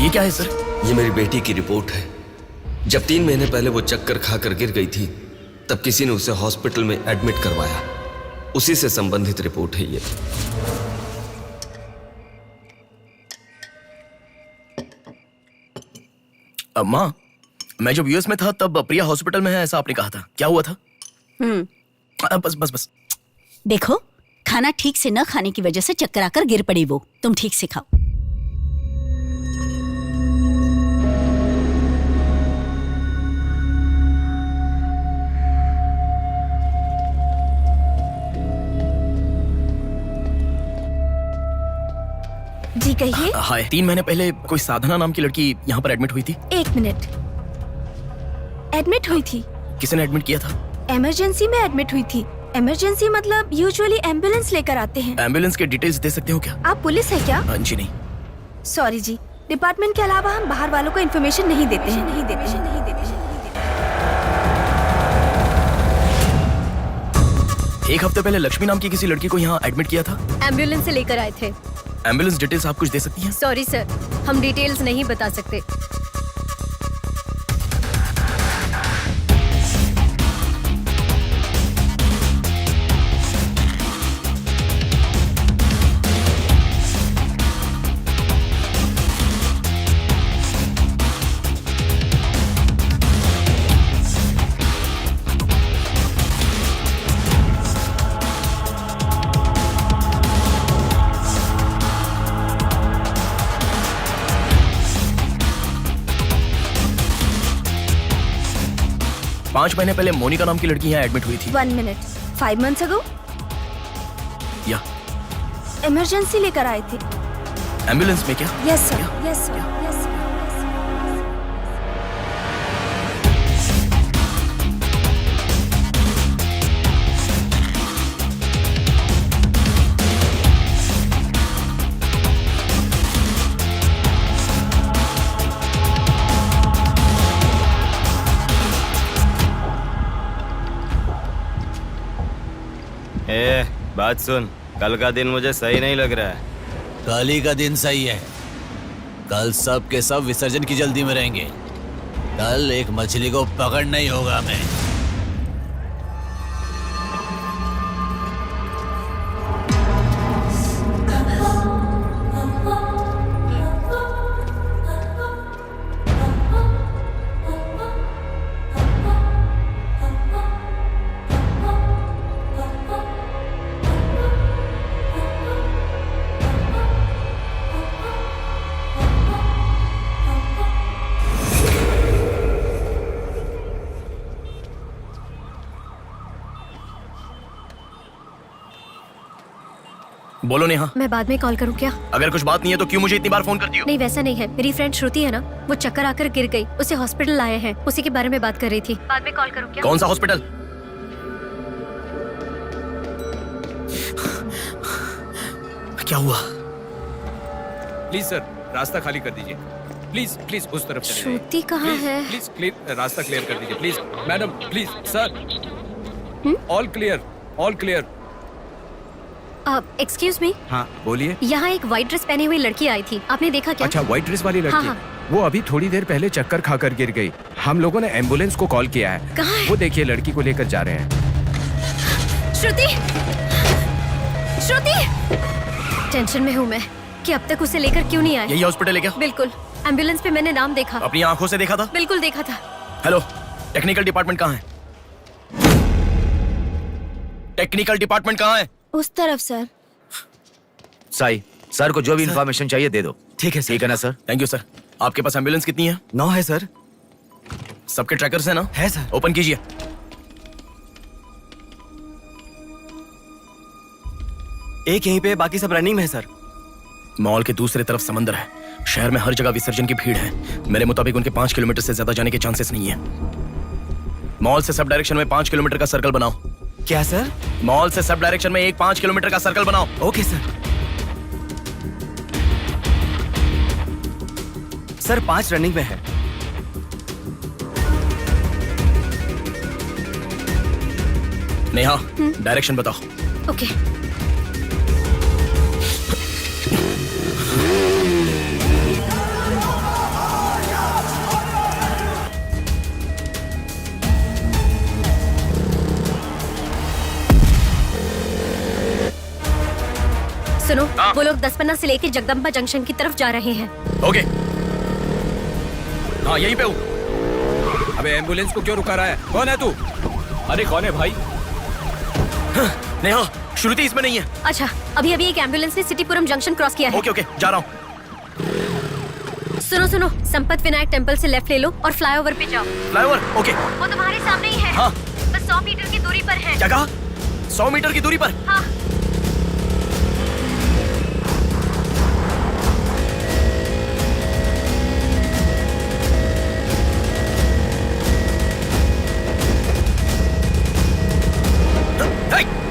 ये क्या है सर? ये मेरी बेटी की रिपोर्ट है। जब 3 महीने पहले वो चक्कर खाकर गिर गई थी, तब किसी ने उसे हॉस्पिटल में एडमिट करवाया। उसी से संबंधित रिपोर्ट है ये। माँ, मैं जब यूएस में था तब प्रिया हॉस्पिटल में है ऐसा आपने कहा था, क्या हुआ था? बस बस बस। देखो, खाना ठीक से न खाने की वजह से चक्कर आकर गिर पड़ी वो। तुम ठीक से खाओ। जी कहिए। हाय। 3 महीने पहले कोई साधना नाम की लड़की यहाँ पर एडमिट हुई थी। 1 मिनट। एडमिट हुई थी? किसने एडमिट किया था? इमरजेंसी में एडमिट हुई थी। इमरजेंसी मतलब यूजुअली एम्बुलेंस लेकर आते हैं। एम्बुलेंस के डिटेल्स दे सकते हो क्या? आप पुलिस है क्या? जी नहीं। सॉरी जी, डिपार्टमेंट के अलावा हम बाहर वालों को इन्फॉर्मेशन नहीं देते हैं। एक हफ्ते पहले लक्ष्मी नाम की किसी लड़की को यहाँ एडमिट किया था। एम्बुलेंस से लेकर आए थे। एम्बुलेंस डिटेल्स आप कुछ दे सकती हैं? सॉरी सर, हम डिटेल्स नहीं बता सकते। पांच महीने पहले मोनिका नाम की लड़की यहाँ एडमिट हुई थी। 1 मिनट। 5 months ago? या इमरजेंसी लेकर आए थे। एम्बुलेंस में क्या? Yes sir, yes sir, yes sir. बात सुन, कल का दिन मुझे सही नहीं लग रहा है। कल ही का दिन सही है। कल सब के सब विसर्जन की जल्दी में रहेंगे। कल एक मछली को पकड़ना ही होगा हमें। बोलो नेहा। मैं बाद में कॉल करूँ क्या? अगर कुछ बात नहीं है तो क्यों मुझे इतनी बार फोन करती हो? नहीं वैसा नहीं है, मेरी फ्रेंड श्रुति है ना, वो चक्कर आकर गिर गई, उसे हॉस्पिटल लाए हैं, उसी के बारे में बात कर रही थी। बाद में कॉल करूँ क्या? कौन सा हॉस्पिटल? क्या हुआ? प्लीज सर, रास्ता खाली कर दीजिए। प्लीज प्लीज उस तरफ चले जाइए। श्रुति कहाँ है? प्लीज क्लियर, रास्ता क्लियर कर दीजिए please. Madam please sir, all clear, all clear. Excuse me. हाँ बोलिए। यहाँ एक व्हाइट ड्रेस पहनी हुई लड़की आई थी, आपने देखा क्या? अच्छा, व्हाइट ड्रेस वाली लड़की? हाँ। वो अभी थोड़ी देर पहले चक्कर खाकर गिर गई। हम लोगों ने एम्बुलेंस को कॉल किया है। कहाँ है? वो देखिए लड़की को लेकर जा रहे हैं। श्रुति, श्रुति! टेंशन में हूँ मैं कि अब तक उसे लेकर क्यों नहीं आए। यही हॉस्पिटल है क्या? बिल्कुल, एम्बुलेंस पे मैंने नाम देखा। अपनी आंखों से देखा था? बिल्कुल देखा था। हेलो, टेक्निकल डिपार्टमेंट कहाँ है? टेक्निकल डिपार्टमेंट कहाँ है? उस तरफ सर। साई, सर को जो भी इंफॉर्मेशन चाहिए दे दो। ठीक है सर। ठीक है ना सर? Thank you sir. आपके पास एम्बुलेंस कितनी है? 9 है सर। सबके ट्रैकर्स है ना? है सर। ओपन कीजिए। एक यहीं पे, बाकी सब रनिंग में है सर। मॉल के दूसरे तरफ समंदर है। शहर में हर जगह विसर्जन की भीड़ है। मेरे मुताबिक उनके 5 किलोमीटर से ज्यादा जाने के चांसेस नहीं है। मॉल से सब डायरेक्शन में 5 किलोमीटर का सर्कल बनाओ। क्या सर? मॉल से सब डायरेक्शन में एक 5 किलोमीटर का सर्कल बनाओ। Okay sir. सर 5 रनिंग में है। नेहा, डायरेक्शन बताओ। ओके। वो लोग 10 से लेके जगदम्बा जंक्शन की तरफ जा रहे हैं। ओके, हाँ यहीं पे हूँ। अबे एम्बुलेंस को क्यों रुका रहा है? कौन है तू? अरे कौन है भाई? नेहा, श्रुति इसमें नहीं है। अच्छा, अभी अभी एक एम्बुलेंस ने सिटीपुरम जंक्शन क्रॉस किया है। ओके ओके, जा रहा हूँ। सुनो सुनो, संपत विनायक टेम्पल से लेफ्ट ले लो और फ्लाईओवर पे जाओ। फ्लाईओवर? ओके। वो तुम्हारे सामने ही है। हाँ। बस 100 मीटर की दूरी पर है। क्या कहा? 100 मीटर की दूरी पर? हाँ।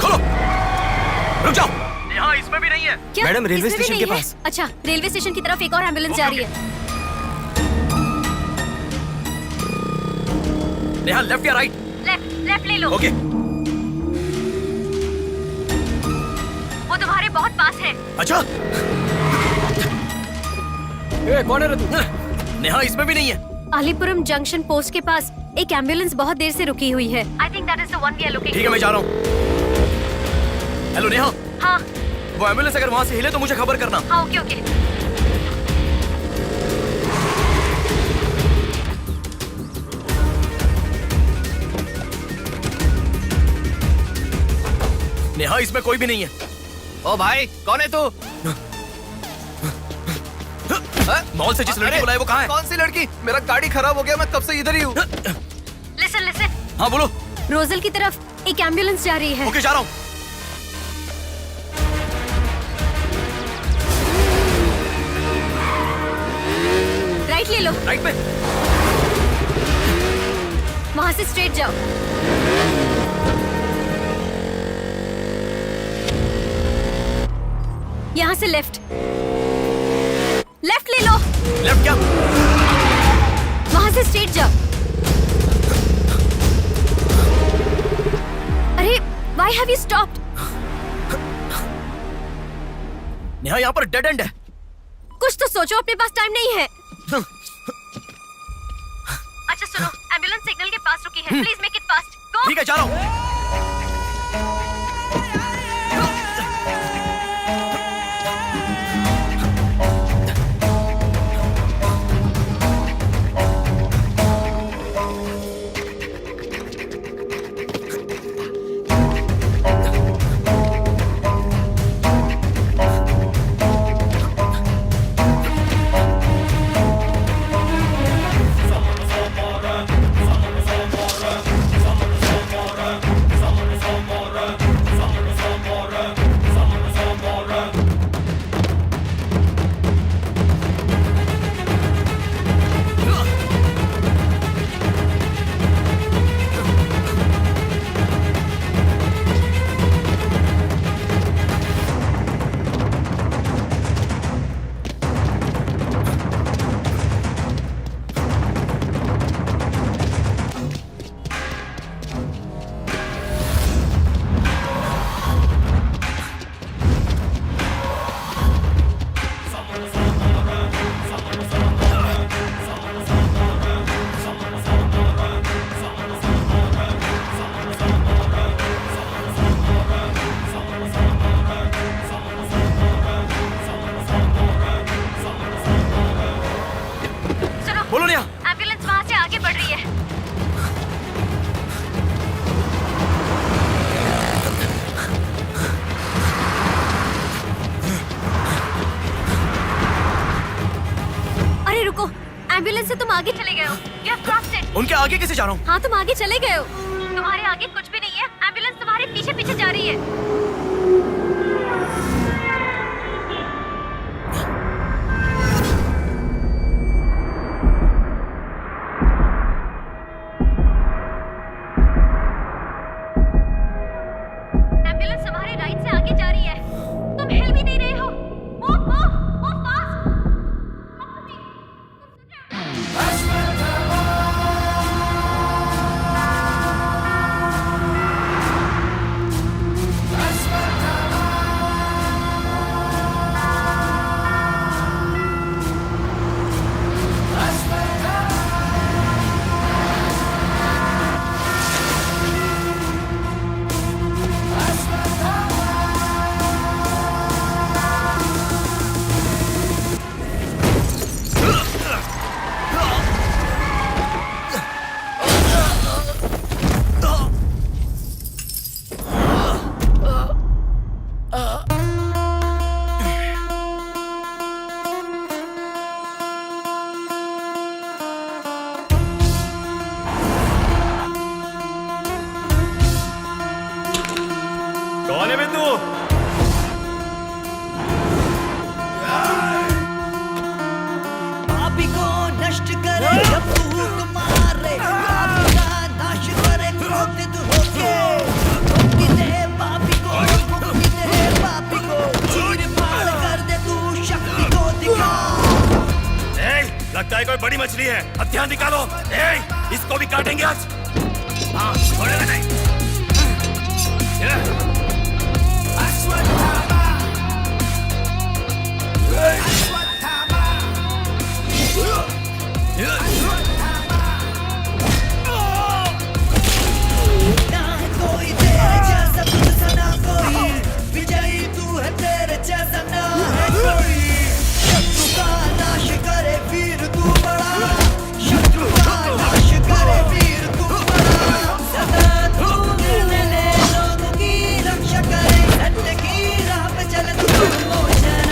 खोलो, रुक जाओ। यहाँ इसमें भी नहीं है। क्या? मैडम, रेलवे इसमें भी स्टेशन के नहीं है? पास। अच्छा, रेलवे स्टेशन की तरफ एक और एम्बुलेंस जा रही है। नेहा, लेफ्ट या राइट? लेफ्ट ले लो। ओके। वो तुम्हारे बहुत पास है। अच्छा, कौन है रे तू? नेहा इसमें भी नहीं है। अलीपुरम जंक्शन पोस्ट के पास एक एम्बुलेंस बहुत देर से रुकी हुई है। I think that is the one we are looking. ठीक है, मैं जा रहा हूँ। हेलो नेहा। हाँ। वो एम्बुलेंस अगर वहाँ से हिले तो मुझे खबर करना। हाँ, ओके ओके। नेहा इसमें कोई भी नहीं है। ओ भाई, कौन है तू? मॉल से जिस लड़की बुलाए वो कहाँ है? कौन सी लड़की? मेरा गाड़ी खराब हो गया, मैं कब से इधर ही हूँ। लिसन। हाँ बोलो। रोजल की तरफ एक एम्बुलेंस जा रही है। ओके, जा रहा हूँ। राइट ले लो। राइट पे? वहाँ से स्ट्रेट जाओ। यहाँ से लेफ्ट ले लो। लेफ्ट क्या? वहाँ से स्ट्रेट जाओ। अरे, why have you stopped? Neha, यहाँ पर डेड एंड है। कुछ तो सोचो, अपने पास टाइम नहीं है। अच्छा सुनो, एम्बुलेंस सिग्नल के पास रुकी है। Please make it fast. Go. ठीक है, जा रहा हूँ। एम्बुलेंस से तुम आगे चले गए हो। You have crossed it. उनके आगे कैसे जा रहा हूँ? हाँ, तुम आगे चले गए हो। तुम्हारे आगे कुछ भी नहीं है। एम्बुलेंस तुम्हारे पीछे पीछे जा रही है। एम्बुलेंस तुम्हारे राइट से आगे जा रही है। तुम हिल भी नहीं रहे हो। Move fast. मछली है, अब ध्यान निकालो। इसको भी काटेंगे आज। हाँ, छोड़ेगा नहीं। ना है कोई तेरे जैसा, तुझसा ना कोई, विजयी तू है, तेरे जैसा ना है कोई। शत्रु का नाश करे वीर तू बड़ा, शत्रु का नाश करे वीर तू बड़ा। सदा तू निर्णय ले, लोगों की रक्षा करे, सत्य की राह पे चले तू मोचन।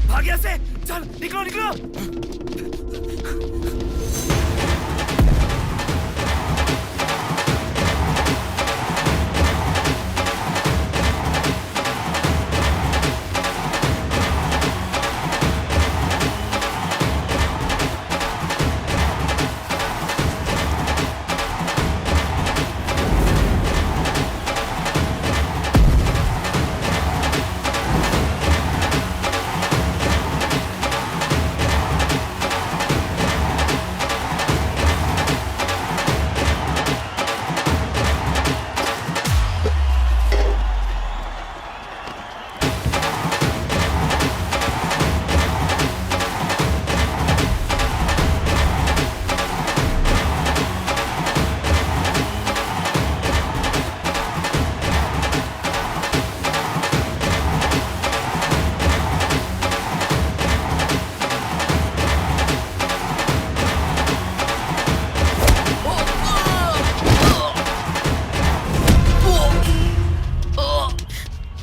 भाग्य से चल, निकलो निकलो।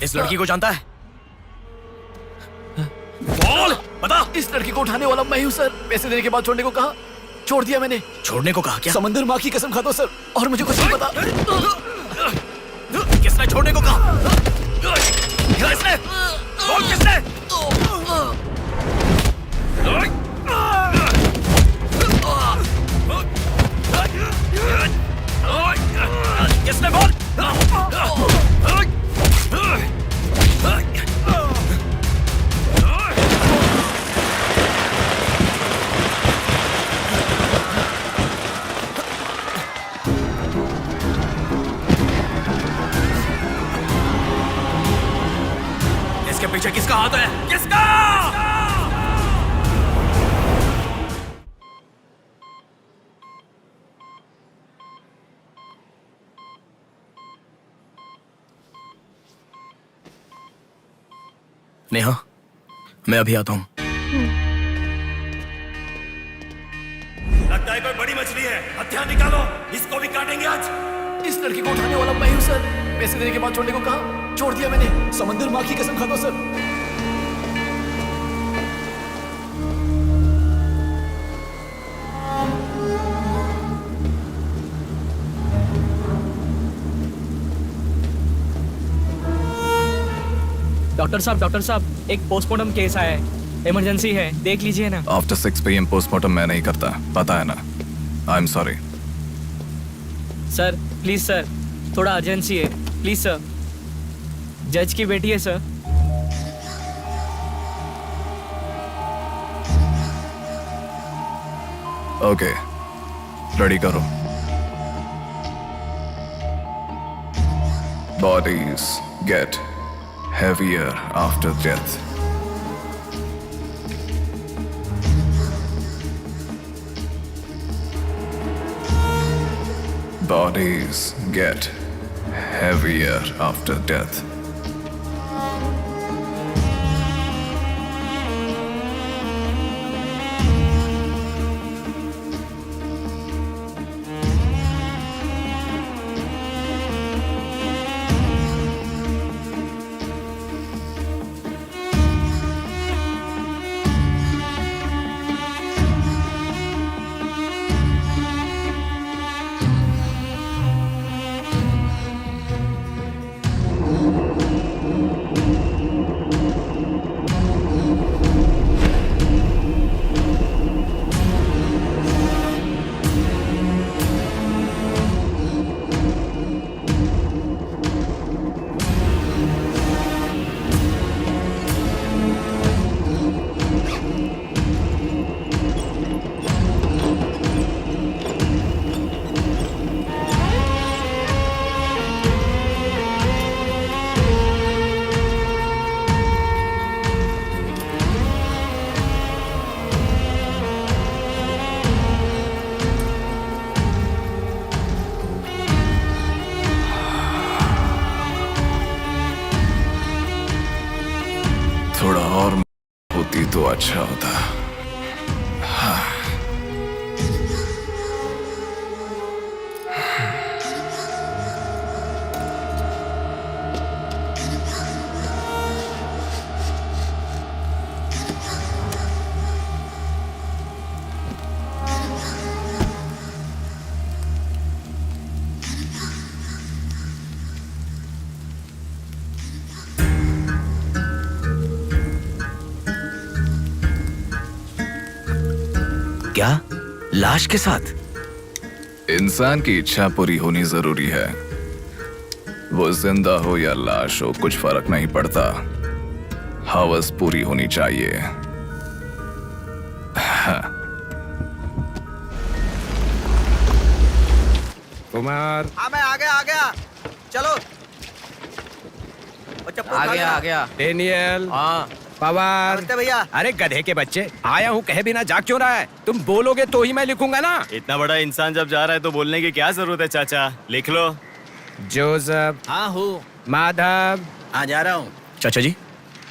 इस लड़की को जानता है? बोल, बता। इस लड़की को उठाने वाला मैं हूँ सर। पैसे देने के बाद छोड़ने को कहा, छोड़ दिया मैंने। छोड़ने को कहा क्या? समंदर माँ की कसम खाता हूँ सर, और मुझे कुछ नहीं पता। किसने छोड़ने को कहा? किसने? बोल किसने? किसने? बोल। इसके पीछे किसका हाथ है? किसका? नेहा, मैं अभी आता हूं। लगता है कोई बड़ी मछली है, हथियार निकालो, इसको भी काटेंगे आज। इस लड़की को उठाने वाला मैं हूँ सर। पैसे देने के बाद छोड़ने को कहा, छोड़ दिया मैंने। समंदर माँ की कसम खाता हूँ सर। डॉक्टर साहब, एक पोस्टमार्टम केस आया है, इमरजेंसी है, देख लीजिए ना। आफ्टर 6 PM पोस्टमार्टम मैं नहीं करता, पता है ना। I am sorry sir, please sir, थोड़ा अर्जेंसी है, प्लीज सर। जज की बेटी है सर। ओके, रेडी करो। Bodies get heavier after death. Bodies get heavier after death. थोड़ा और होती तो अच्छा होता। हाँ। क्या? लाश के साथ? इंसान की इच्छा पूरी होनी जरूरी है। वो जिंदा हो या लाश हो, कुछ फर्क नहीं पड़ता। हवस पूरी होनी चाहिए। हाँ। कुमार, हाँ मैं आ गया। चलो। आ गया। डेनियल, हाँ पवार। नमस्ते भैया। अरे गधे के बच्चे, आया हूँ कहे बिना जाग क्यों रहा है? तुम बोलोगे तो ही मैं लिखूंगा ना। इतना बड़ा इंसान जब जा रहा है तो बोलने की क्या जरूरत है चाचा, लिख लो। जोसेफ। हाँ हूँ। माधव। हाँ जा रहा हूँ। चाचा जी,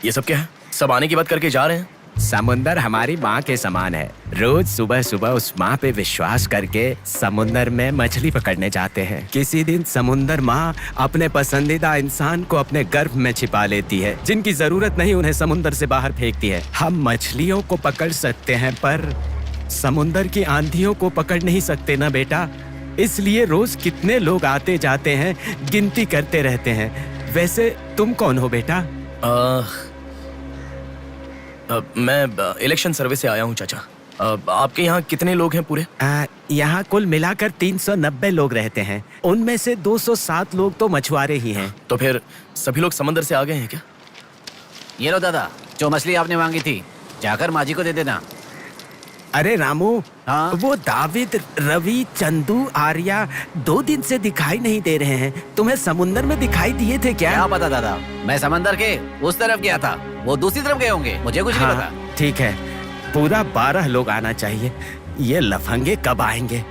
ये सब क्या है? सब आने की बात करके जा रहे हैं। समुंदर हमारी माँ के समान है। रोज सुबह सुबह उस माँ पे विश्वास करके समुंदर में मछली पकड़ने जाते हैं। किसी दिन समुंदर माँ अपने पसंदीदा इंसान को अपने गर्भ में छिपा लेती है। जिनकी जरूरत नहीं उन्हें समुंदर से बाहर फेंकती है। हम मछलियों को पकड़ सकते हैं पर समुंदर की आंधियों को पकड़ नहीं सकते ना बेटा। इसलिए रोज कितने लोग आते जाते हैं, गिनती करते रहते हैं। वैसे तुम कौन हो बेटा? मैं इलेक्शन सर्विस से आया हूँ चाचा। आपके यहाँ कितने लोग हैं पूरे? यहाँ कुल मिलाकर 390 लोग रहते हैं। उनमें से 207 लोग तो मछुआरे ही हैं। तो फिर सभी लोग समंदर से आ गए हैं क्या? ये लो दादा, जो मछली आपने मांगी थी, जाकर माँ जी को दे देना। अरे रामू, हाँ? वो दाविद, रवि, चंदू, आर्या 2 दिन से दिखाई नहीं दे रहे हैं। तुम्हें समुंदर में दिखाई दिए थे क्या? क्या पता दादा, मैं समंदर के उस तरफ गया था, वो दूसरी तरफ गए होंगे, मुझे कुछ नहीं पता। ठीक है, पूरा 12 लोग आना चाहिए। ये लफंगे कब आएंगे?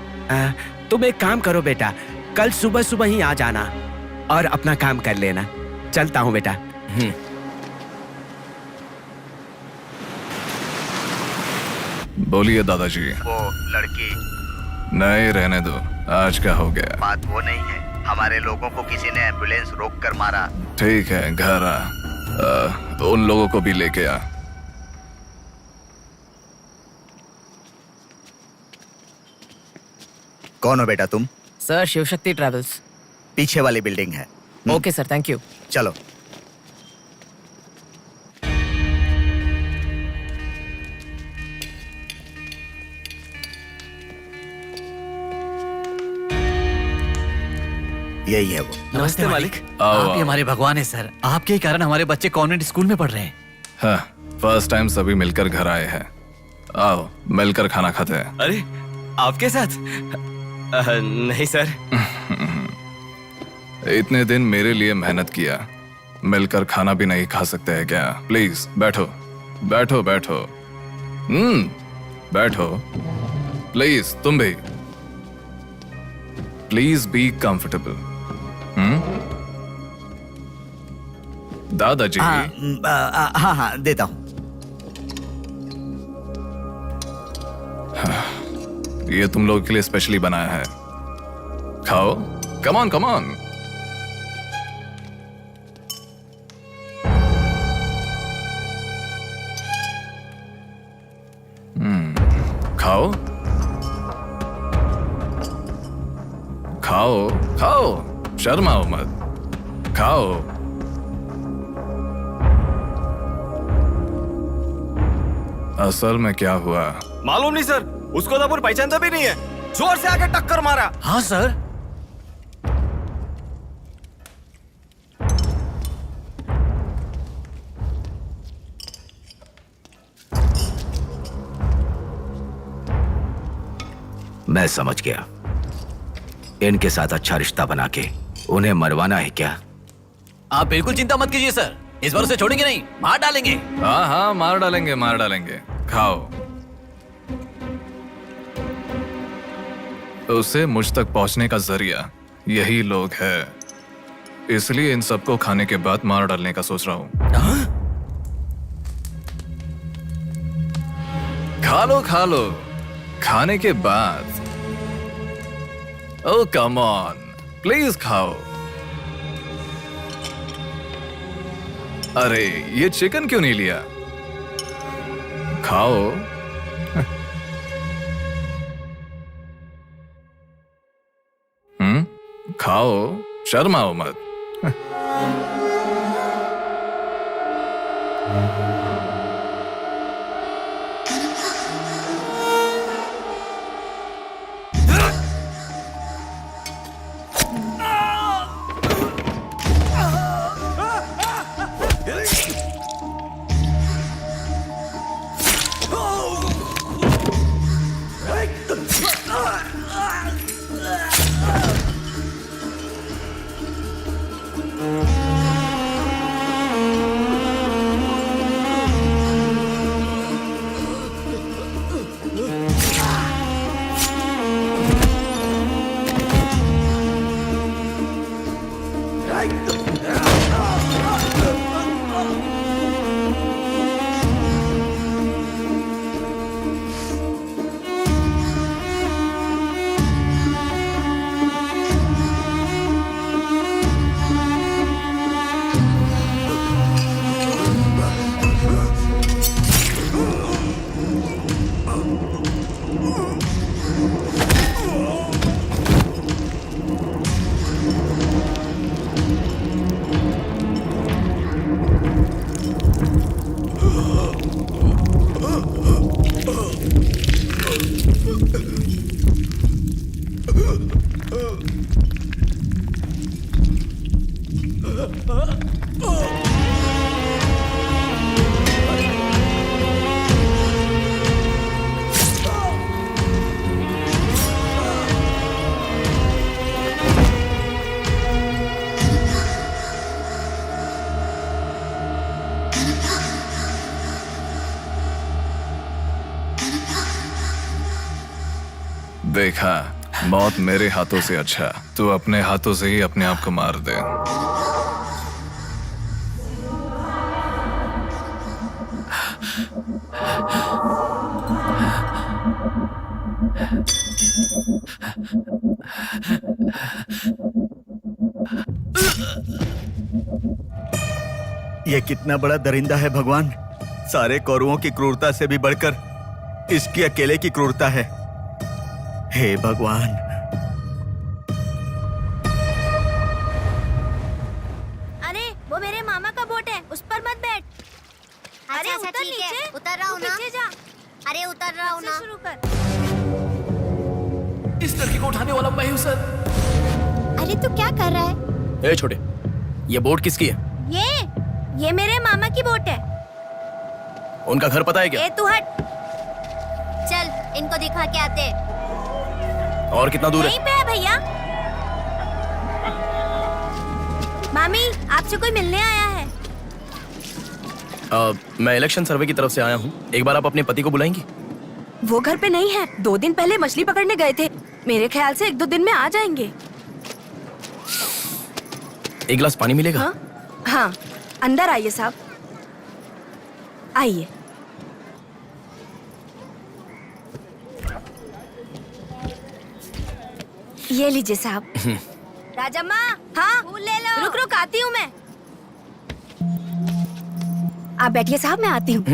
तुम एक काम करो बेटा, कल सुबह सुबह ही आ जाना और अपना काम कर लेना। चलता हूँ बेटा। बोलिए दादाजी। वो लड़की। नहीं, रहने दो, आज का हो गया। बात वो नहीं है, हमारे लोगों को किसी ने एम्बुलेंस रोक कर मारा। ठीक है, घर आ। उन लोगों को भी लेके आ। कौन हो बेटा तुम? Sir, Shivshakti travels. पीछे वाली बिल्डिंग है। Okay sir, thank you. चलो। यही है वो। नमस्ते मालिक। आओ, आप ही आओ। हमारे भगवान है सर। आपके ही कारण हमारे बच्चे कॉन्वेंट स्कूल में पढ़ रहे हैं। हाँ, फर्स्ट टाइम सभी मिलकर घर आए हैं। आओ, मिलकर खाना खाते हैं। अरे आपके साथ? नहीं सर। इतने दिन मेरे लिए मेहनत किया, मिलकर खाना भी नहीं खा सकते हैं क्या? प्लीज बैठो, बैठो, बैठो। बैठो प्लीज। तुम भी प्लीज बी कंफर्टेबल। दादाजी। हाँ देता हूँ। ये तुम लोगों के लिए स्पेशली बनाया है, खाओ। Come on, come on. खाओ, खाओ, खाओ, शर्माओ मत, खाओ। असल में क्या हुआ मालूम नहीं सर, उसको तो पहचानता भी नहीं है। जोर से आके टक्कर मारा। हाँ सर। मैं समझ गया। इनके साथ अच्छा रिश्ता बना के उन्हें मरवाना है क्या? आप बिल्कुल चिंता मत कीजिए सर, इस बार उसे छोड़ेंगे नहीं, मार डालेंगे। हाँ हाँ, मार डालेंगे, मार डालेंगे। खाओ। उसे मुझ तक पहुंचने का जरिया यही लोग है, इसलिए इन सबको खाने के बाद मार डालने का सोच रहा हूं। खा लो खाने के बाद। ओ कम ऑन, प्लीज खाओ। अरे ये चिकन क्यों नहीं लिया? खाओ। खाओ, शर्माओ मत। देखा, मौत मेरे हाथों से अच्छा तू अपने हाथों से ही अपने आप को मार दे। ये कितना बड़ा दरिंदा है भगवान। सारे कौरवों की क्रूरता से भी बढ़कर इसकी अकेले की क्रूरता है। हे भगवान। अरे वो मेरे मामा का बोट है, उस पर मत बैठ। अरे अच्छा, उतर ठीक है, नीचे, उतर रहा हूँ ना। नीचे जा। अरे उतर रहा हूँ ना। शुरू कर। इस लड़की को उठाने वाला मैं हूँ सर। अरे तू क्या कर रहा है? ए छोटे, ये बोट किसकी है? ये मेरे मामा की बोट है। उनका घर पता है क्या? ए तू हट। चल इनको दिखा के आते। और कितना दूर यहीं है? पे है भैया। मामी आपसे कोई मिलने आया है। मैं इलेक्शन सर्वे की तरफ से आया हूँ। एक बार आप अपने पति को बुलाएंगी? वो घर पे नहीं है, 2 दिन पहले मछली पकड़ने गए थे। मेरे ख्याल से 1-2 दिन में आ जाएंगे। एक गिलास पानी मिलेगा? हाँ, अंदर आइए साहब, आइए। ये लीजिए साहब। राजम्मा, हाँ फूल ले लो। रुक रुक आती हूँ मैं। आप बैठिए साहब, मैं आती हूँ।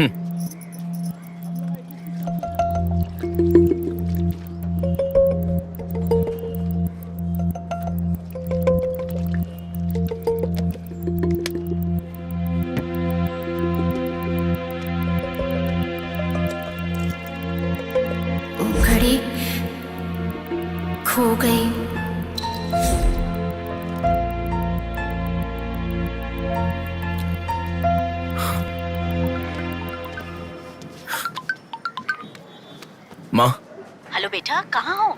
घड़ी खो गई। माँ, हेलो बेटा, कहाँ हो?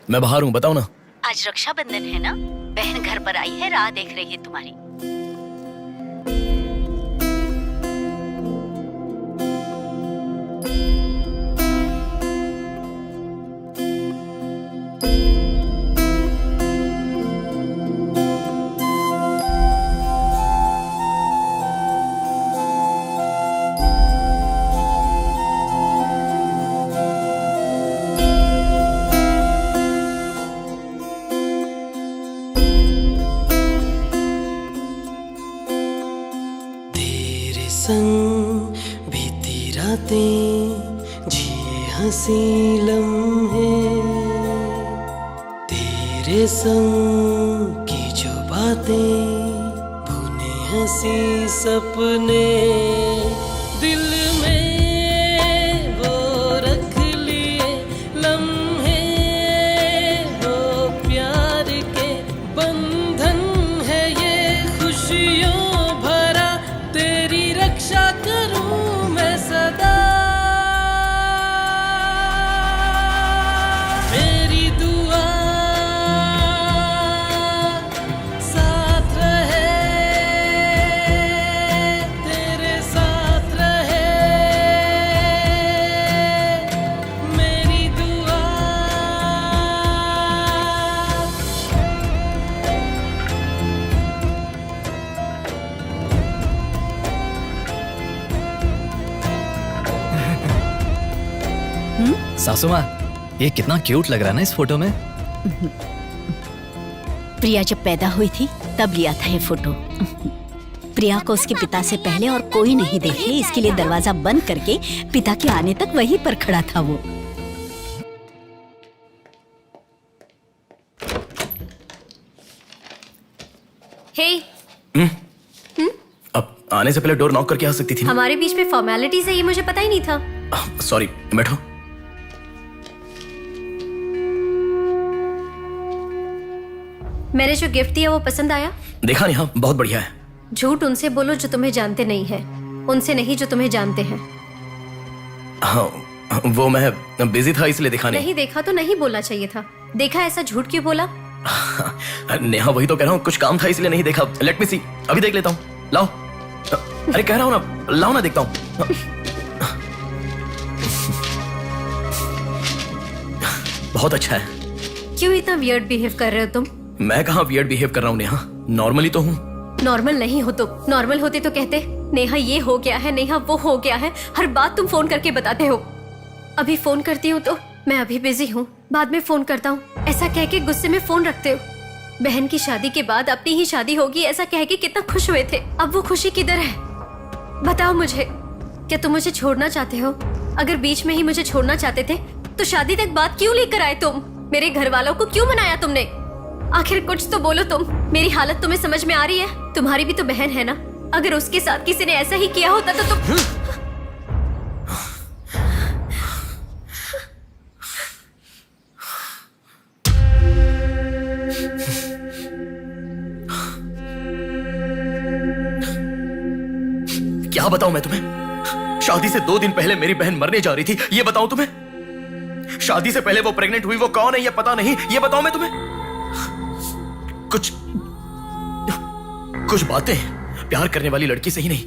मैं बाहर हूँ, बताओ ना। आज रक्षाबंधन है ना, बहन घर पर आई है, राह देख रही है तुम्हारी। संग बीती रातें जिए हंसी लम्हे, तेरे संग की जो बातें बुने हंसी सपने, दिल में वो रख लिए लम्हे, वो प्यार के बंधन है ये खुशियों भरा, तेरी रक्षा करूं मैं सदा। मेरी दुआ साथ रहे, तेरे साथ रहे, मेरी दुआ। सासू माँ, ये कितना क्यूट लग रहा है ना इस फोटो में। प्रिया जब पैदा हुई थी तब लिया था ये फोटो। प्रिया को उसके पिता से पहले और कोई नहीं देखे, इसके लिए दरवाजा बंद करके पिता के आने तक वहीं पर खड़ा था वो। हे, अब आने से पहले डोर नॉक करके आ सकती थी ना? हमारे बीच में फॉर्मेलिटीज है, ये मुझे पता ही नहीं था। सॉरी, बैठो। मैंने जो गिफ्ट दिया वो पसंद आया? देखा नहीं? हाँ, बहुत बढ़िया है। झूठ उनसे बोलो जो तुम्हें जानते नहीं है, उनसे नहीं जो तुम्हें जानते हैं। हाँ, वो मैं बिजी था इसलिए देखा नहीं। नहीं देखा तो नहीं बोलना चाहिए था। देखा ऐसा झूठ क्यों बोला? नेहा, वही तो कह रहा हूँ, कुछ काम था इसलिए नहीं देखा। लेट मी सी, अभी देख लेता हूँ। लाओ। अरे कह रहा हूँ ना, लाओ ना, देखता हूँ। बहुत अच्छा है। क्यों इतना वियर्ड बिहेव कर रहे हो तुम? मैं कहाँ वियर्ड बिहेव कर रहा हूँ नेहा, नॉर्मली तो हूँ। नॉर्मल नहीं हो तुम। नॉर्मल होते तो कहते नेहा ये हो गया है, नेहा वो हो गया है। हर बात तुम फोन करके बताते हो। अभी फोन करती हूँ तो मैं अभी बिजी हूँ, बाद में फोन करता हूँ, ऐसा कह के गुस्से में फोन रखते हो। बहन की शादी के बाद अपनी ही शादी होगी ऐसा कह के कितना खुश हुए थे, अब वो खुशी किधर है? बताओ मुझे, क्या तुम मुझे छोड़ना चाहते हो? अगर बीच में ही मुझे छोड़ना चाहते थे तो शादी तक बात क्यों लेकर आए तुम? मेरे घर वालों को क्यों मनाया तुमने? आखिर कुछ तो बोलो तुम। मेरी हालत तुम्हें समझ में आ रही है? तुम्हारी भी तो बहन है ना, अगर उसके साथ किसी ने ऐसा ही किया होता तो तुम। क्या बताऊं मैं तुम्हें? शादी से 2 दिन पहले मेरी बहन मरने जा रही थी, ये बताऊं तुम्हें? शादी से पहले वो प्रेग्नेंट हुई, वो कौन है ये पता नहीं, ये बताऊं मैं तुम्हें? कुछ बातें प्यार करने वाली लड़की से ही नहीं,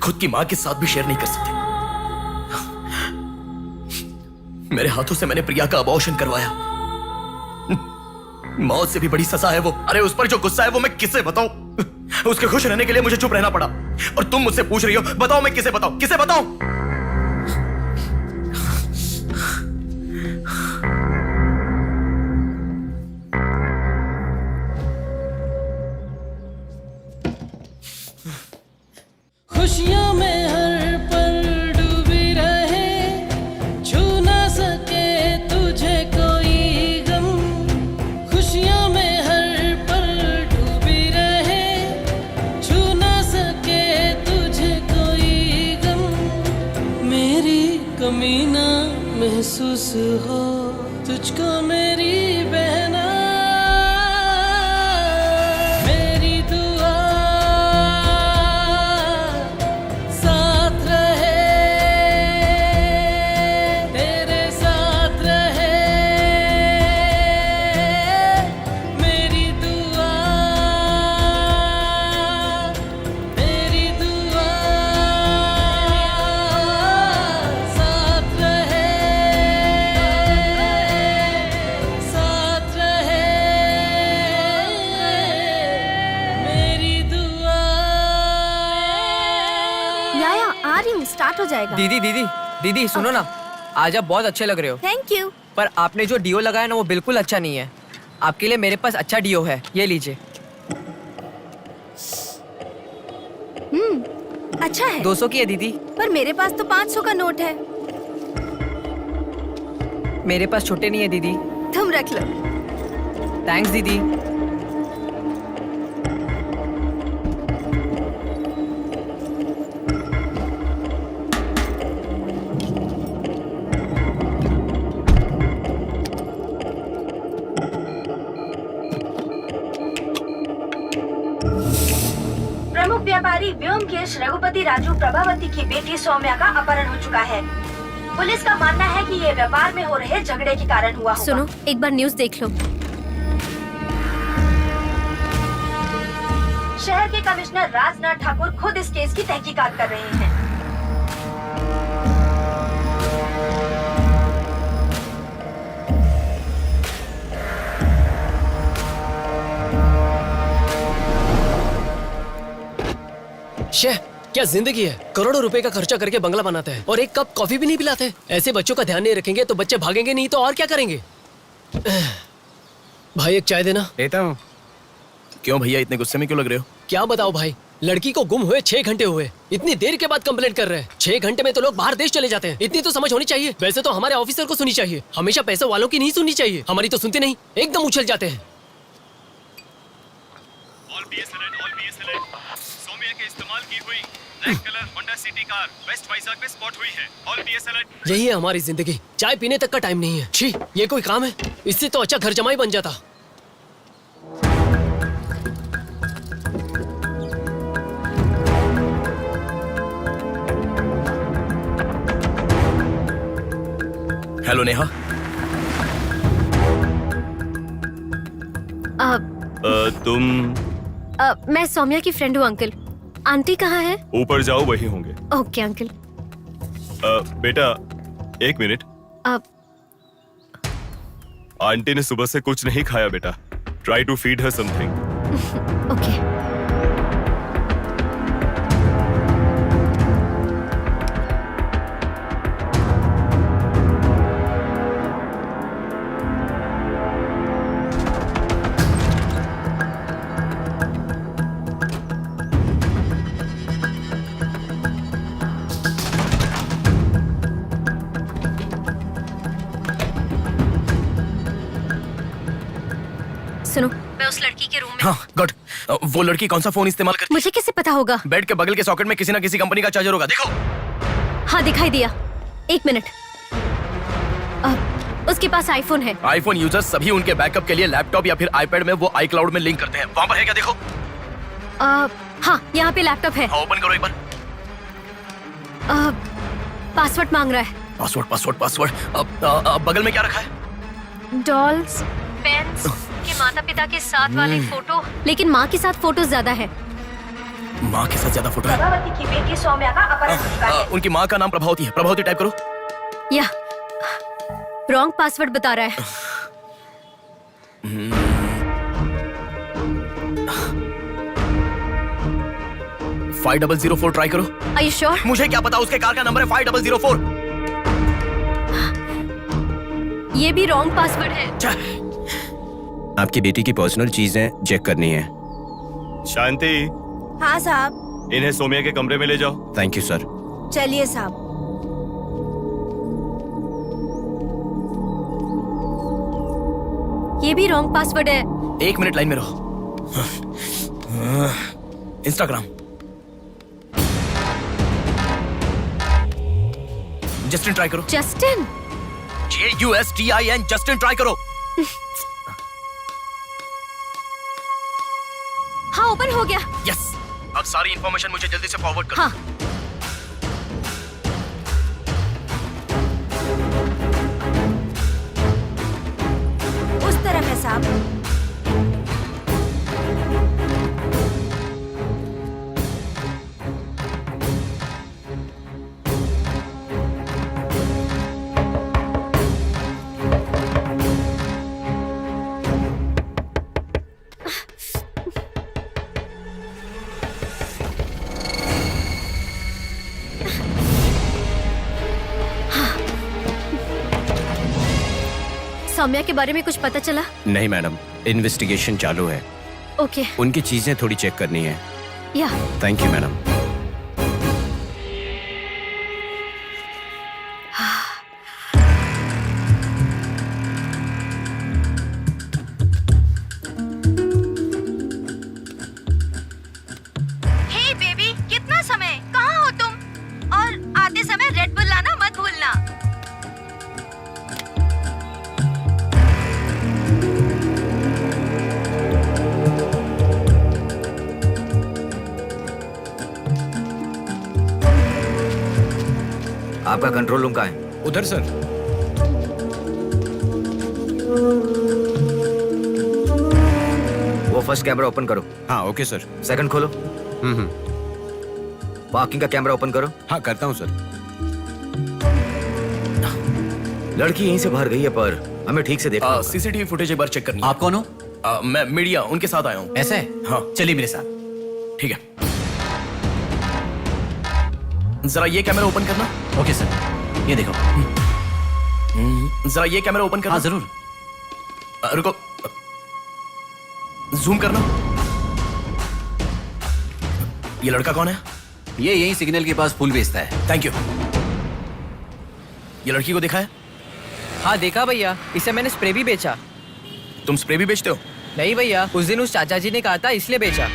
खुद की मां के साथ भी शेयर नहीं कर सकते। मेरे हाथों से मैंने प्रिया का अबॉर्शन करवाया। मौत से भी बड़ी सजा है वो। अरे उस पर जो गुस्सा है वो मैं किसे बताऊं? उसके खुश रहने के लिए मुझे चुप रहना पड़ा, और तुम मुझसे पूछ रही हो बताओ मैं किसे बताऊं, किसे बताऊं? खुशियों में हर पल डूबी रहे, छू ना सके तुझे कोई गम। खुशियों में हर पल डूबी रहे, छू ना सके तुझे कोई गम। मेरी कमी ना महसूस हो तुझको मेरी बहना। मेरी दुआ साथ रहे, तेरे साथ रहे, मेरी दुआ, मेरी दुआ साथ रहे, साथ रहे, मेरी दुआ। याया आ रही हूँ, स्टार्ट हो जाएगा। दीदी दीदी दीदी सुनो ना, आज आप बहुत अच्छे लग रहे हो। Thank you. पर आपने जो डिओ लगाया ना वो बिल्कुल अच्छा नहीं है। आपके लिए मेरे पास अच्छा डिओ है, ये लीजिए। अच्छा है। 200 की है दीदी। पर मेरे पास तो 500 का नोट है। मेरे पास छोटे नहीं है दीदी। तुम रख लो। थैंक्स दीदी। प्रमुख व्यापारी व्योमकेश रघुपति राजू प्रभावती की बेटी सौम्या का अपहरण हो चुका है। पुलिस का मानना है कि ये व्यापार में हो रहे झगड़े के कारण हुआ होगा। सुनो, एक बार न्यूज़ देख लो। शहर के कमिश्नर राजनाथ ठाकुर खुद इस केस की तहकीकात कर रहे हैं। शे, क्या जिंदगी है। करोड़ों रुपए का खर्चा करके बंगला बनाते हैं और एक कप कॉफी भी नहीं पिलाते। ऐसे बच्चों का ध्यान नहीं रखेंगे तो बच्चे भागेंगे नहीं तो और क्या करेंगे। भाई एक चाय देना। देता हूँ। क्यों भैया इतने गुस्से में क्यों लग रहे हो? क्या बताओ भाई, लड़की को गुम हुए 6 घंटे हुए, इतनी देर के बाद कंप्लेंट कर रहे हैं। 6 घंटे में तो लोग बाहर देश चले जाते हैं। इतनी तो समझ होनी चाहिए। वैसे तो हमारे ऑफिसर को सुनी चाहिए, हमेशा पैसे वालों की नहीं सुननी चाहिए। हमारी तो सुनते नहीं, एकदम उछल जाते हैं। सौम्या के इस्तेमाल की हुई black colour Honda City car west Vizag में स्पॉट हुई है। All PS alert. यही है हमारी जिंदगी। चाय पीने तक का टाइम नहीं है। छी, ये कोई काम है? इससे तो अच्छा घर जमाई बन जाता। हेलो नेहा। तुम? मैं सौम्या की फ्रेंड हूँ अंकल। आंटी कहाँ है? ऊपर जाओ, वही होंगे। Okay uncle. बेटा एक मिनट। आंटी ने सुबह से कुछ नहीं खाया बेटा। Try to feed her something. Okay. सुनो, मैं उस लड़की के रूम में। हाँ गुड। वो लड़की कौन सा फोन इस्तेमाल करती है? मुझे कैसे पता होगा? बेड के बगल के सॉकेट में किसी ना किसी कंपनी का चार्जर होगा, देखो। हाँ दिखाई दिया। 1 मिनट। उसके पास आईफोन है। आईफोन यूजर्स सभी उनके बैकअप के लिए लैपटॉप या फिर आईपैड में वो iCloud में लिंक करते हैं। वहाँ पर है क्या, देखो। हाँ, यहाँ पे लैपटॉप है। हाँ, ओपन करो एक बार। पासवर्ड मांग रहा है। Password password password. बगल में क्या रखा है? डॉल्स, पेन्स, के माता पिता के साथ वाले फोटो, लेकिन माँ के साथ फोटो ज्यादा है। माँ के साथ ज्यादा फोटो है। प्रभावती की बेटी सौम्या का अपहरण हो चुका है। उनकी माँ का नाम प्रभावती है। प्रभावती टाइप करो। या रॉन्ग पासवर्ड बता रहा है। 5004 ट्राई करो। Are you sure? मुझे क्या पता, उसके कार का नंबर है 5004। ये भी रॉन्ग पासवर्ड है। आपकी बेटी की पर्सनल चीजें चेक करनी है। शांति, हाँ साहब। इन्हें सौम्या के कमरे में ले जाओ। Thank you sir. चलिए साहब। ये भी रॉन्ग पासवर्ड है। 1 मिनट लाइन में रहो। इंस्टाग्राम। जस्टिन ट्राई करो। जस्टिन? JUSTIN जस्टिन ट्राई करो। हाँ, ओपन हो गया। यस। अब सारी इंफॉर्मेशन मुझे जल्दी से फॉरवर्ड करो। हाँ। उस तरफ है साहब। सौम्या के बारे में कुछ पता चला? नहीं मैडम, इन्वेस्टिगेशन चालू है। ओके। उनकी चीजें थोड़ी चेक करनी है। या थैंक यू मैडम। आपका कंट्रोल रूम कहाँ है? उधर सर। वो फर्स्ट कैमरा ओपन करो। हाँ ओके सर। सेकंड खोलो। पार्किंग का कैमरा ओपन करो। हाँ करता हूँ सर। लड़की यहीं से बाहर गई है पर हमें ठीक से देखना। सीसीटीवी फुटेज एक बार चेक करनी है। आप कौन हो? मैं मीडिया, उनके साथ आया हूँ। ऐसा है? हाँ चलिए मेरे साथ। ठीक है, जरा ये कैमरा ओपन करना। ओके सर, ये देखो। जरा ये कैमरा ओपन करना। हाँ जरूर। रुको, जूम करना। ये लड़का कौन है? ये यही सिग्नल के पास फूल बेचता है। Thank you. ये लड़की को देखा है? हाँ देखा भैया, इसे मैंने स्प्रे भी बेचा। तुम स्प्रे भी बेचते हो? नहीं भैया, उस दिन उस चाचा जी ने कहा था इसलिए बेचा।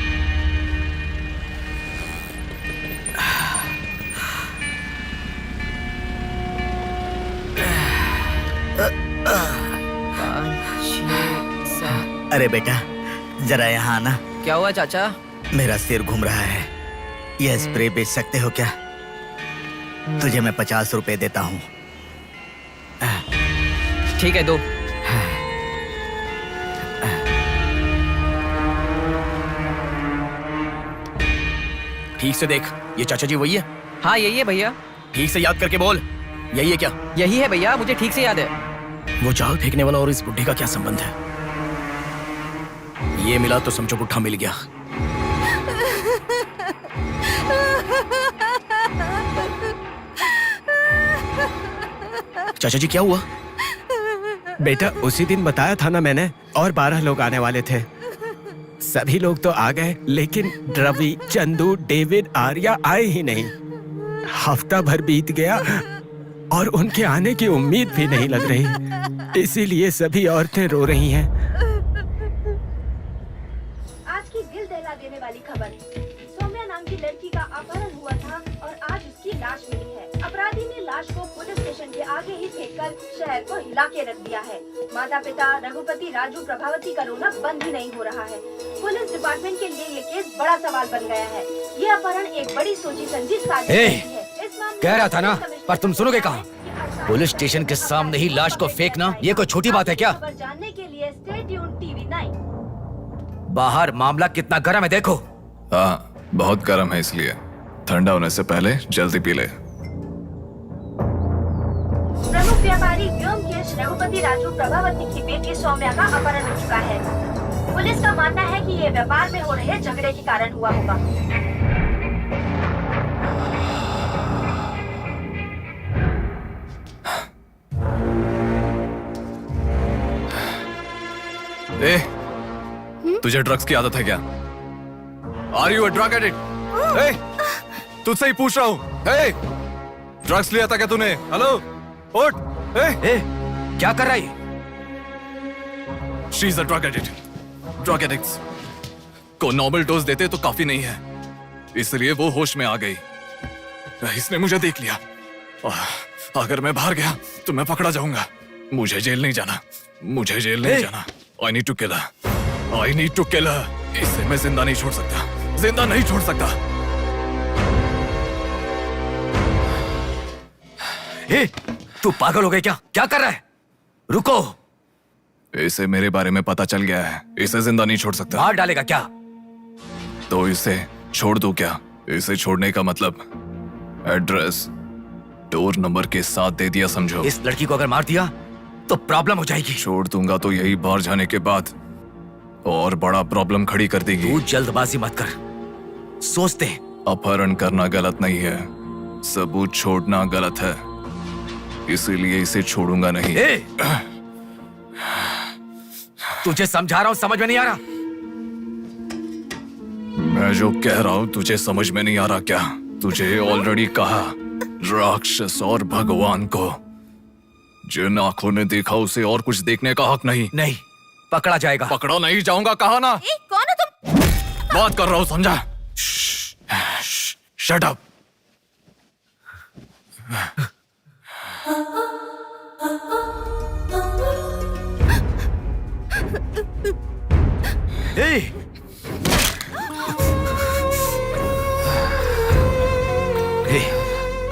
अरे बेटा जरा यहाँ आना। क्या हुआ चाचा? मेरा सिर घूम रहा है। यह स्प्रे बेच सकते हो क्या? तुझे मैं 50 रुपए देता हूँ। ठीक है, दो। ठीक से देख, ये चाचा जी वही है? हाँ यही है भैया। ठीक से याद करके बोल, यही है क्या? यही है भैया, मुझे ठीक से याद है। वो जाल फेंकने वाला और इस बुड्ढे का क्या संबंध है? ये मिला तो समझो बुड्ढा मिल गया। चाचा जी क्या हुआ? बेटा उसी दिन बताया था ना मैंने, और 12 लोग आने वाले थे। सभी लोग तो आ गए लेकिन रवि, चंदू, डेविड, आर्या आए ही नहीं। हफ्ता भर बीत गया और उनके आने की उम्मीद भी नहीं लग रही। इसीलिए सभी औरतें रो रही हैं। आज की दिल दहला देने वाली खबर, सौम्या नाम की लड़की का अपहरण हुआ था और आज उसकी लाश मिली है। अपराधी ने लाश को पुलिस स्टेशन के आगे ही फेंककर शहर को हिला के रख दिया है। माता पिता रघुपति, राजू, प्रभावती का रोना बंद ही नहीं हो रहा है। पुलिस डिपार्टमेंट के लिए ये केस बड़ा सवाल बन गया है। ये अपहरण एक बड़ी सोची समझी साजिश है। कह रहा था ना, पर तुम सुनोगे कहाँ? पुलिस स्टेशन के सामने ही लाश को फेंकना ये कोई छोटी बात है क्या? जानने के लिए स्टे ट्यून्ड TV9। बाहर मामला कितना गर्म है देखो। हाँ बहुत गर्म है, इसलिए ठंडा होने से पहले जल्दी पी ले। प्रमुख व्यापारी व्योमकेश रघुपति, राजू, प्रभावती की बेटी सौम्या का अपहरण हो चुका है। पुलिस का मानना है कि ये व्यापार में हो रहे झगड़े के कारण हुआ होगा। ए, तुझे ड्रग्स की आदत है क्या? Are you a drug addict? तुझसे ही पूछ रहा हूँ। ड्रग्स लिया था क्या तूने? हेलो, उठ। क्या कर रहा है? She is a drug addict. Drug addicts को नॉर्मल डोज देते तो काफी नहीं है, इसलिए वो होश में आ गई। इसने मुझे देख लिया। अगर मैं बाहर गया तो मैं पकड़ा जाऊंगा। मुझे जेल नहीं जाना, मुझे जेल नहीं जाना। I need to kill her. I need to kill her. इसे मैं जिंदा नहीं छोड़ सकता, जिंदा नहीं छोड़ सकता। तू पागल हो गया क्या? क्या कर रहा है? रुको। इसे मेरे बारे में पता चल गया है, इसे जिंदा नहीं छोड़ सकता। मार डालेगा क्या? तो इसे छोड़ दूं क्या? इसे छोड़ने का मतलब एड्रेस, डोर नंबर के साथ दे दिया, समझो। इस लड़की को अगर मार दिया तो प्रॉब्लम हो जाएगी। छोड़ दूंगा तो यही बाहर जाने के बाद और बड़ा प्रॉब्लम खड़ी कर देगी। तू जल्दबाजी मत कर, सोचते। अपहरण करना गलत नहीं है, सबूत छोड़ना गलत है, इसीलिए इसे छोड़ूंगा नहीं। तुझे समझा रहा हूं, समझ में नहीं आ रहा? मैं जो कह रहा हूं तुझे समझ में नहीं आ रहा क्या? तुझे ऑलरेडी कहा, राक्षस और भगवान को जिन आंखों ने देखा उसे और कुछ देखने का हक नहीं। नहीं, पकड़ा जाएगा। पकड़ा नहीं जाऊंगा, कहा ना। कौन हो तुम? बात कर रहा हूं, समझा? Shut up.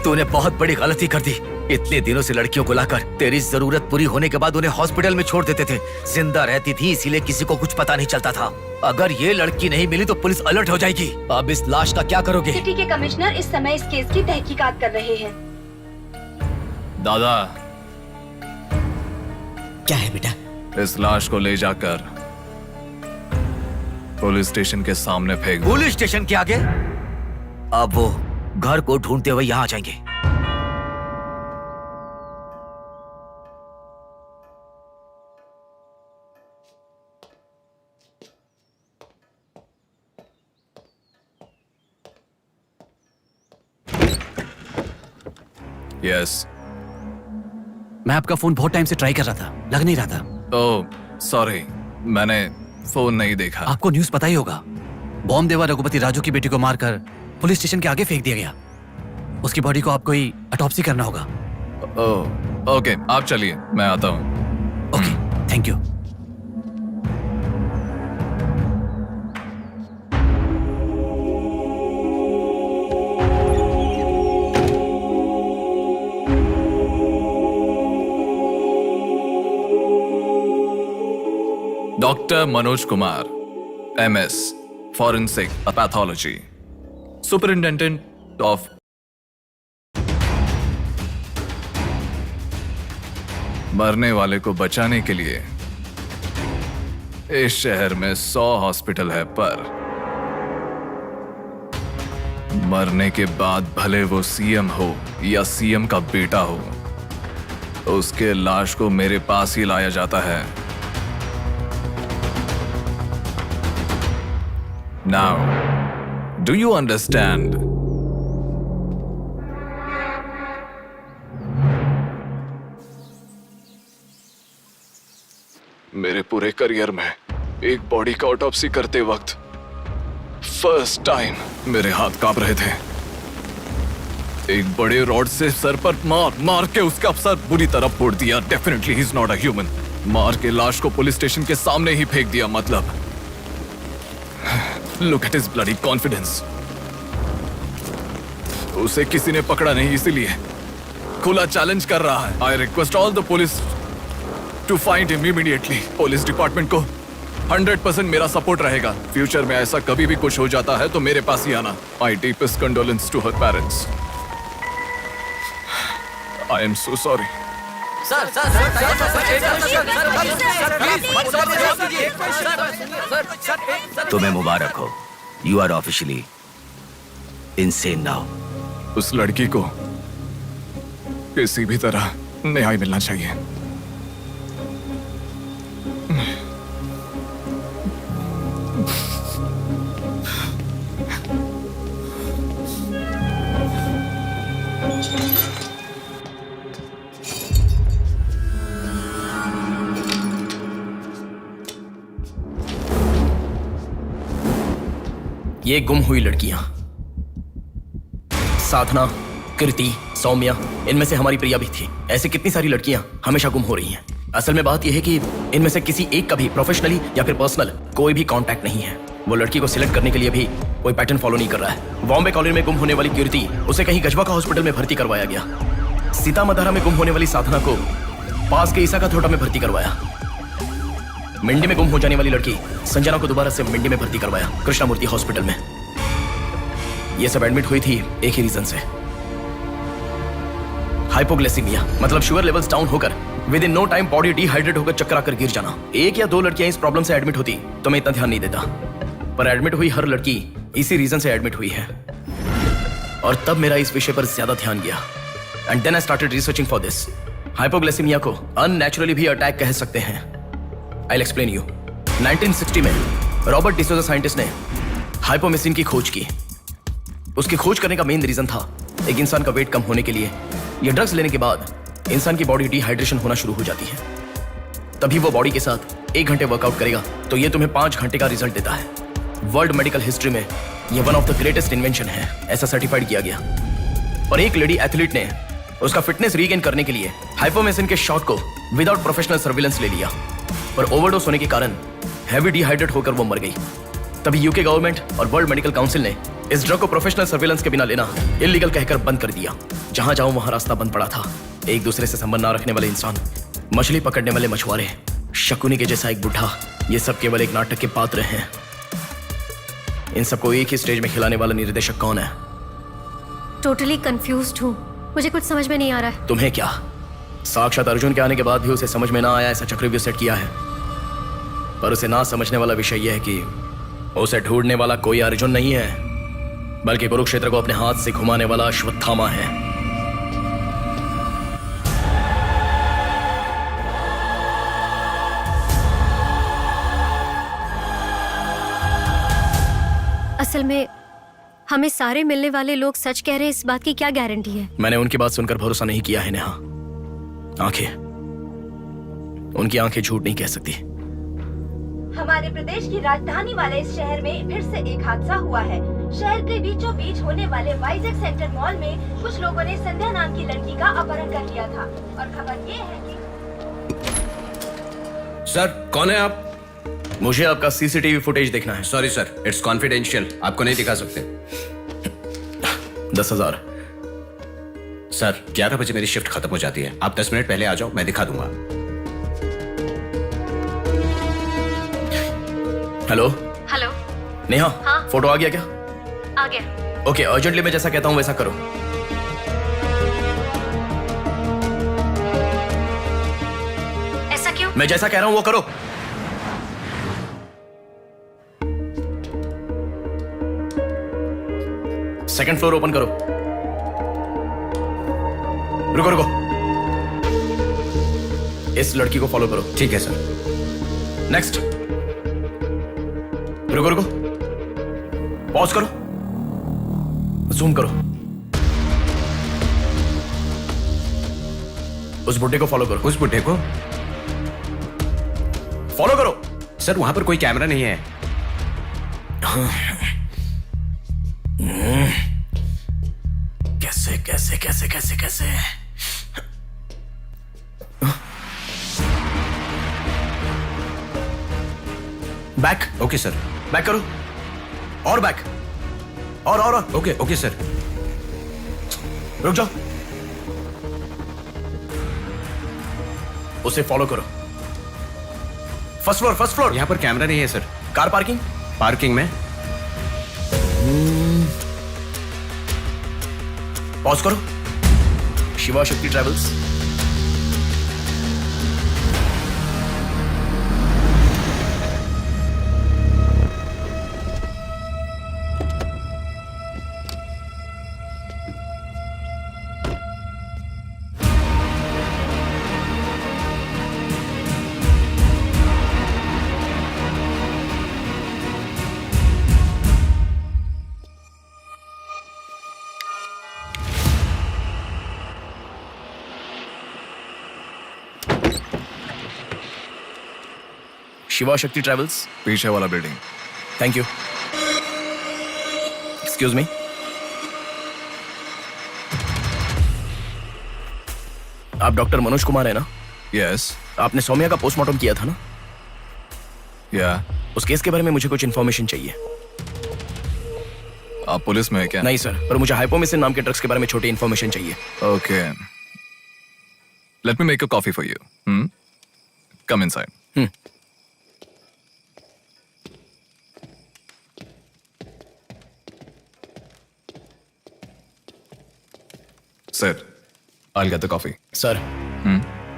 तूने बहुत बड़ी गलती कर दी। इतने दिनों से लड़कियों को लाकर तेरी जरूरत पूरी होने के बाद उन्हें हॉस्पिटल में छोड़ देते थे। जिंदा रहती थी इसीलिए किसी को कुछ पता नहीं चलता था। अगर ये लड़की नहीं मिली तो पुलिस अलर्ट हो जाएगी। अब इस लाश का क्या करोगे? सिटी के कमिश्नर इस समय इस केस की तहकीकात कर रहे हैं। दादा, क्या है बेटा? इस लाश को ले जाकर पुलिस स्टेशन के सामने फेंक दो। पुलिस स्टेशन के आगे? अब वो घर को ढूंढते हुए यहाँ आ जाएंगे। यस, मैं आपका फोन बहुत टाइम से ट्राई कर रहा था, लग नहीं रहा था। ओह सॉरी, मैंने फोन नहीं देखा। आपको न्यूज़ पता ही होगा, बॉम्ब देवा रघुपति राजू की बेटी को मारकर पुलिस स्टेशन के आगे फेंक दिया गया। उसकी बॉडी को आपको ही ऑटोप्सी करना होगा। ओह ओके, आप चलिए, मैं आता हूँ। Okay, thank you. Doctor Manoj Kumar, MS, Forensic Pathology, Superintendent of मरने वाले को बचाने के लिए इस शहर में 100 हॉस्पिटल है, पर मरने के बाद भले वो CM हो या CM का बेटा हो, उसके लाश को मेरे पास ही लाया जाता है। Now, do you understand? मेरे पूरे करियर में एक बॉडी का ऑटोप्सी करते वक्त फर्स्ट टाइम मेरे हाथ कांप रहे थे। एक बड़े रॉड से सर पर मार के उसका सर बुरी तरह फोड़ दिया। Definitely he is not a human. मार के लाश को पुलिस स्टेशन के सामने ही फेंक दिया। मतलब look at his bloody confidence. उसे किसी ने पकड़ा नहीं, इसीलिए खुला चैलेंज कर रहा है। I request all the police to find him immediately. Police department को 100% मेरा सपोर्ट रहेगा। फ्यूचर में ऐसा कभी भी कुछ हो जाता है तो मेरे पास ही आना। My deepest condolence to her parents. I am so sorry. तुम्हें मुबारक हो। You are officially insane now. उस लड़की को किसी भी तरह न्याय मिलना चाहिए। ये गुम हुई लड़कियां साधना, कृति, सौम्या, इनमें से हमारी प्रिया भी थी। ऐसी कितनी सारी लड़कियां हमेशा गुम हो रही हैं। असल में बात यह है कि इनमें से किसी एक का भी प्रोफेशनली या फिर पर्सनल कोई भी कांटेक्ट नहीं है। वो लड़की को सिलेक्ट करने के लिए भी कोई पैटर्न फॉलो नहीं कर रहा है। बॉम्बे कॉलोनी में गुम होने वाली कीर्ति, उसे कहीं गजवा का हॉस्पिटल में भर्ती करवाया गया। सीतामढ़ी में गुम होने वाली साधना को पास के ईसा का थोटा में भर्ती करवाया। मिंडी में गुम हो जाने वाली लड़की संजना को दोबारा से मिंडी में भर्ती करवाया, कृष्णामूर्ति हॉस्पिटल में। ये सब एडमिट हुई थी एक ही रीजन से, हाइपोग्लाइसेमिया, मतलब शुगर लेवल्स डाउन होकर within no time body dehydrate होकर चक्कर आकर गिर जाना। एक या दो लड़कियां इस प्रॉब्लम से एडमिट होती तो मैं इतना ध्यान नहीं देता, पर एडमिट हुई हर लड़की इसी रीजन से एडमिट हुई है। और तब मेरा इस विषय पर ज्यादा ध्यान गया and then I started researching for this. Hypoglycaemia को अननेचुरली भी अटैक कह सकते हैं। I will explain you. 1960 में रॉबर्ट डिसोजा साइंटिस्ट ने हाइपोमेसिन की खोज की। उसकी खोज करने का मेन रीजन था एक इंसान का वेट कम होने के लिए ये ड्रग्स लेने के बाद इंसान की बॉडी डिहाइड्रेशन होना शुरू हो जाती है। तभी वो बॉडी के साथ 1 घंटे वर्कआउट करेगा तो ये तुम्हें 5 घंटे का रिजल्ट देता है। वर्ल्ड मेडिकल हिस्ट्री में ये one of the greatest invention है, ऐसा सर्टिफाइड किया गया। और एक लेडी एथलीट ने उसका फिटनेस रीगेन करने के लिए हाइपोमेसिन के शॉट को विदाउट प्रोफेशनल सर्विलेंस ले लिया, पर ओवरडोज होने के कारण हैवी डिहाइड्रेट होकर वो मर गई। तभी यूके गवर्नमेंट और वर्ल्ड मेडिकल काउंसिल ने इस ड्रग को प्रोफेशनल सर्विलेंस के बिना लेना इलीगल कहकर बंद कर दिया। जहां जाऊं वहां रास्ता बंद पड़ा था। एक दूसरे से संबंध ना रखने वाले इंसान, मछली पकड़ने वाले मछुआरे, शकुनी के जैसा एक बुढ़ा, ये सब केवल एक नाटक के पात्र हैं। इन सबको एक ही स्टेज में खिलाने वाला निर्देशक कौन है? टोटली कंफ्यूज्ड हूँ, मुझे कुछ समझ में नहीं आ रहा है। तुम्हें क्या? साक्षात अर्जुन के आने के बाद भी उसे समझ में ना आया ऐसा चक्रव्यूह सेट किया है। पर उसे ना समझने वाला विषय यह है कि उसे ढूंढने वाला कोई अर्जुन नहीं है, बल्कि कुरुक्षेत्र को अपने हाथ से घुमाने वाला अश्वत्थामा है। असल में हमें सारे मिलने वाले लोग सच कह रहे हैं, इस बात की क्या गारंटी है? मैंने उनकी बात सुनकर भरोसा नहीं किया है नेहा। आंखें, उनकी आंखें झूठ नहीं कह सकती। हमारे प्रदेश की राजधानी वाले इस शहर में फिर से एक हादसा हुआ है। शहर के बीचों बीच होने वाले वाइजैक सेंटर मॉल में कुछ लोगों ने संध्या नाम की लड़की का अपहरण कर लिया था और खबर ये है कि सर, कौन है आप? मुझे आपका सीसीटीवी फुटेज देखना है। सॉरी सर, इट्स कॉन्फिडेंशियल, आपको नहीं दिखा सकते। 10,000। सर, 11 बजे मेरी शिफ्ट खत्म हो जाती है, आप 10 मिनट पहले आ जाओ, मैं दिखा दूंगा। हेलो हेलो नेहा, हाँ? फोटो आ गया क्या? आ गया। ओके, अर्जेंटली मैं जैसा कहता हूँ वैसा करो। ऐसा क्यों? मैं जैसा कह रहा हूँ वो करो। सेकंड फ्लोर ओपन करो। रुको रुको, इस लड़की को फॉलो करो। ठीक है सर। नेक्स्ट। रुको रुको, पॉज करो, जूम करो। उस बुड्ढे को फॉलो करो। उस बुड्ढे को फॉलो करो। सर, वहां पर कोई कैमरा नहीं है। कैसे कैसे कैसे कैसे कैसे? बैक। Okay sir. बैक करो, और बैक, और ओके ओके सर। रुक जाओ, उसे फॉलो करो। First floor, first floor. यहाँ पर कैमरा नहीं है सर। Car parking? पार्किंग में। पॉज करो। शिवा शक्ति ट्रैवल्स। शिवा शक्ति ट्रैवल्स, पीछे वाला building. Thank you. Excuse me, आप डॉक्टर मनोज कुमार है ना? यस। आपने सौम्या का पोस्टमार्टम किया था ना? या। उस केस के बारे में मुझे कुछ इन्फॉर्मेशन चाहिए। आप पुलिस में है क्या? नहीं सर, पर मुझे हाइपोमिसिन नाम के ड्रग्स के बारे में छोटी इन्फॉर्मेशन चाहिए। Okay, let me make a coffee for you. Come inside. Sir, I'll get the coffee. Sir,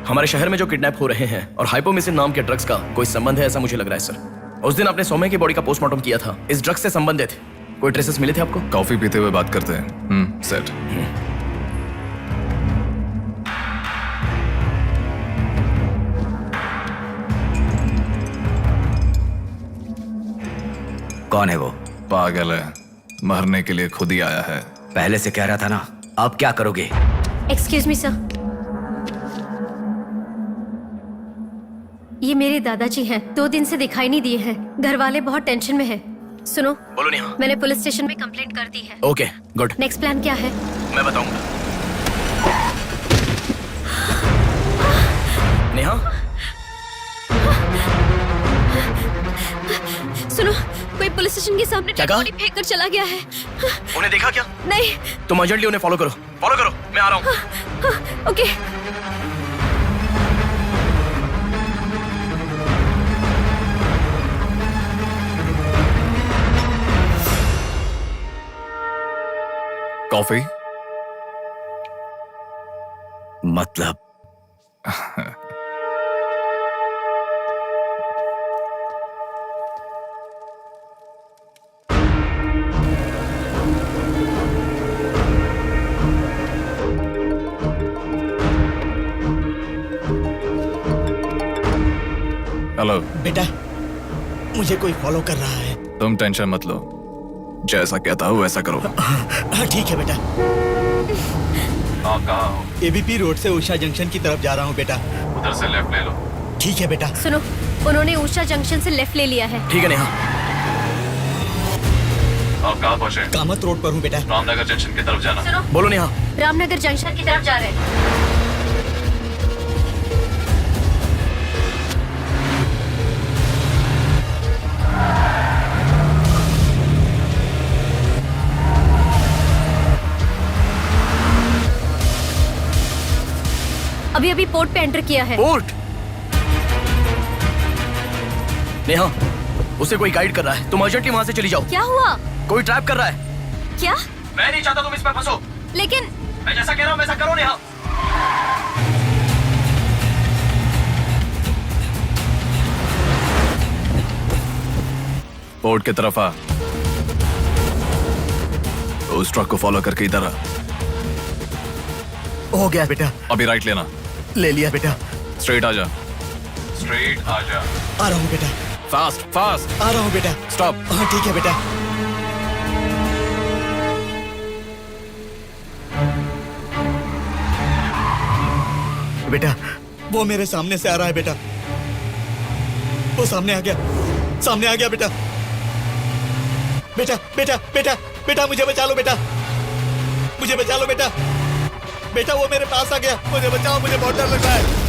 हमारे शहर में जो किडनैप हो रहे हैं और हाइपोमिसिन नाम के ड्रग्स का कोई संबंध है ऐसा मुझे लग रहा है सर। उस दिन आपने सौम्या की बॉडी का पोस्टमार्टम किया था, इस ड्रग्स से संबंधित कोई ट्रेसेस मिले थे आपको? कॉफी पीते हुए बात करते हैं। सेट। कौन है वो? पागल है, मरने के लिए खुद ही आया है। पहले से कह रहा था ना। अब क्या करोगे? एक्सक्यूज मी सर, ये मेरे दादाजी हैं, 2 दिन से दिखाई नहीं दिए हैं। घर वाले बहुत टेंशन में हैं। सुनो। बोलो नेहा। मैंने पुलिस स्टेशन में कंप्लेंट कर दी है। Okay, good. नेक्स्ट प्लान क्या है? मैं बताऊंगा। नेहा, सुनो, कोई पुलिस स्टेशन के सामने क्या डेड कहा? बॉडी फेंक कर चला गया है। उन्हें देखा क्या? नहीं। तुम अर्जेंटली उन्हें फॉलो करो, मैं आ रहा हूँ। ओके। कॉफी? मतलब हेलो बेटा, मुझे कोई फॉलो कर रहा है। तुम टेंशन मत लो, जैसा कहता हूँ वैसा करो। हाँ ठीक है बेटा। आप कहाँ हो? एबीपी रोड से उषा जंक्शन की तरफ जा रहा हूँ बेटा। उधर से लेफ्ट ले लो। ठीक है बेटा। सुनो, उन्होंने उषा जंक्शन से लेफ्ट ले लिया है। ठीक है नेहा। आप कहाँ पहुँचे? कामत रोड पर हूँ बेटा। रामनगर जंक्शन की तरफ जाना। सुनो, बोलो नेहा। रामनगर जंक्शन की तरफ जा रहे हैं। अभी अभी पोर्ट पे एंटर किया है। पोर्ट? नेहा, उसे कोई गाइड कर रहा है, तुम अर्जेंटली वहाँ से चली जाओ। क्या हुआ? कोई ट्रैप कर रहा है। क्या? मैं नहीं चाहता तुम इस पर फंसो। लेकिन मैं जैसा कह रहा हूँ वैसा करो नेहा। पोर्ट की तरफ आ। उस ट्रक को फॉलो करके इधर आ। हो गया बेटा। अभी राइट लेना। ले लिया बेटा। स्ट्रेट आ जा। स्ट्रेट आ जा। आ रहा हूँ बेटा। Fast fast. आ रहा हूँ बेटा। स्टॉप। हाँ ठीक है बेटा। बेटा, वो मेरे सामने से आ रहा है बेटा। वो सामने आ गया, सामने आ गया बेटा। बेटा बेटा बेटा बेटा मुझे बचा लो बेटा, मुझे बचा लो बेटा। बेटा वो मेरे पास आ गया, मुझे बचाओ, मुझे बहुत डर लग रहा है।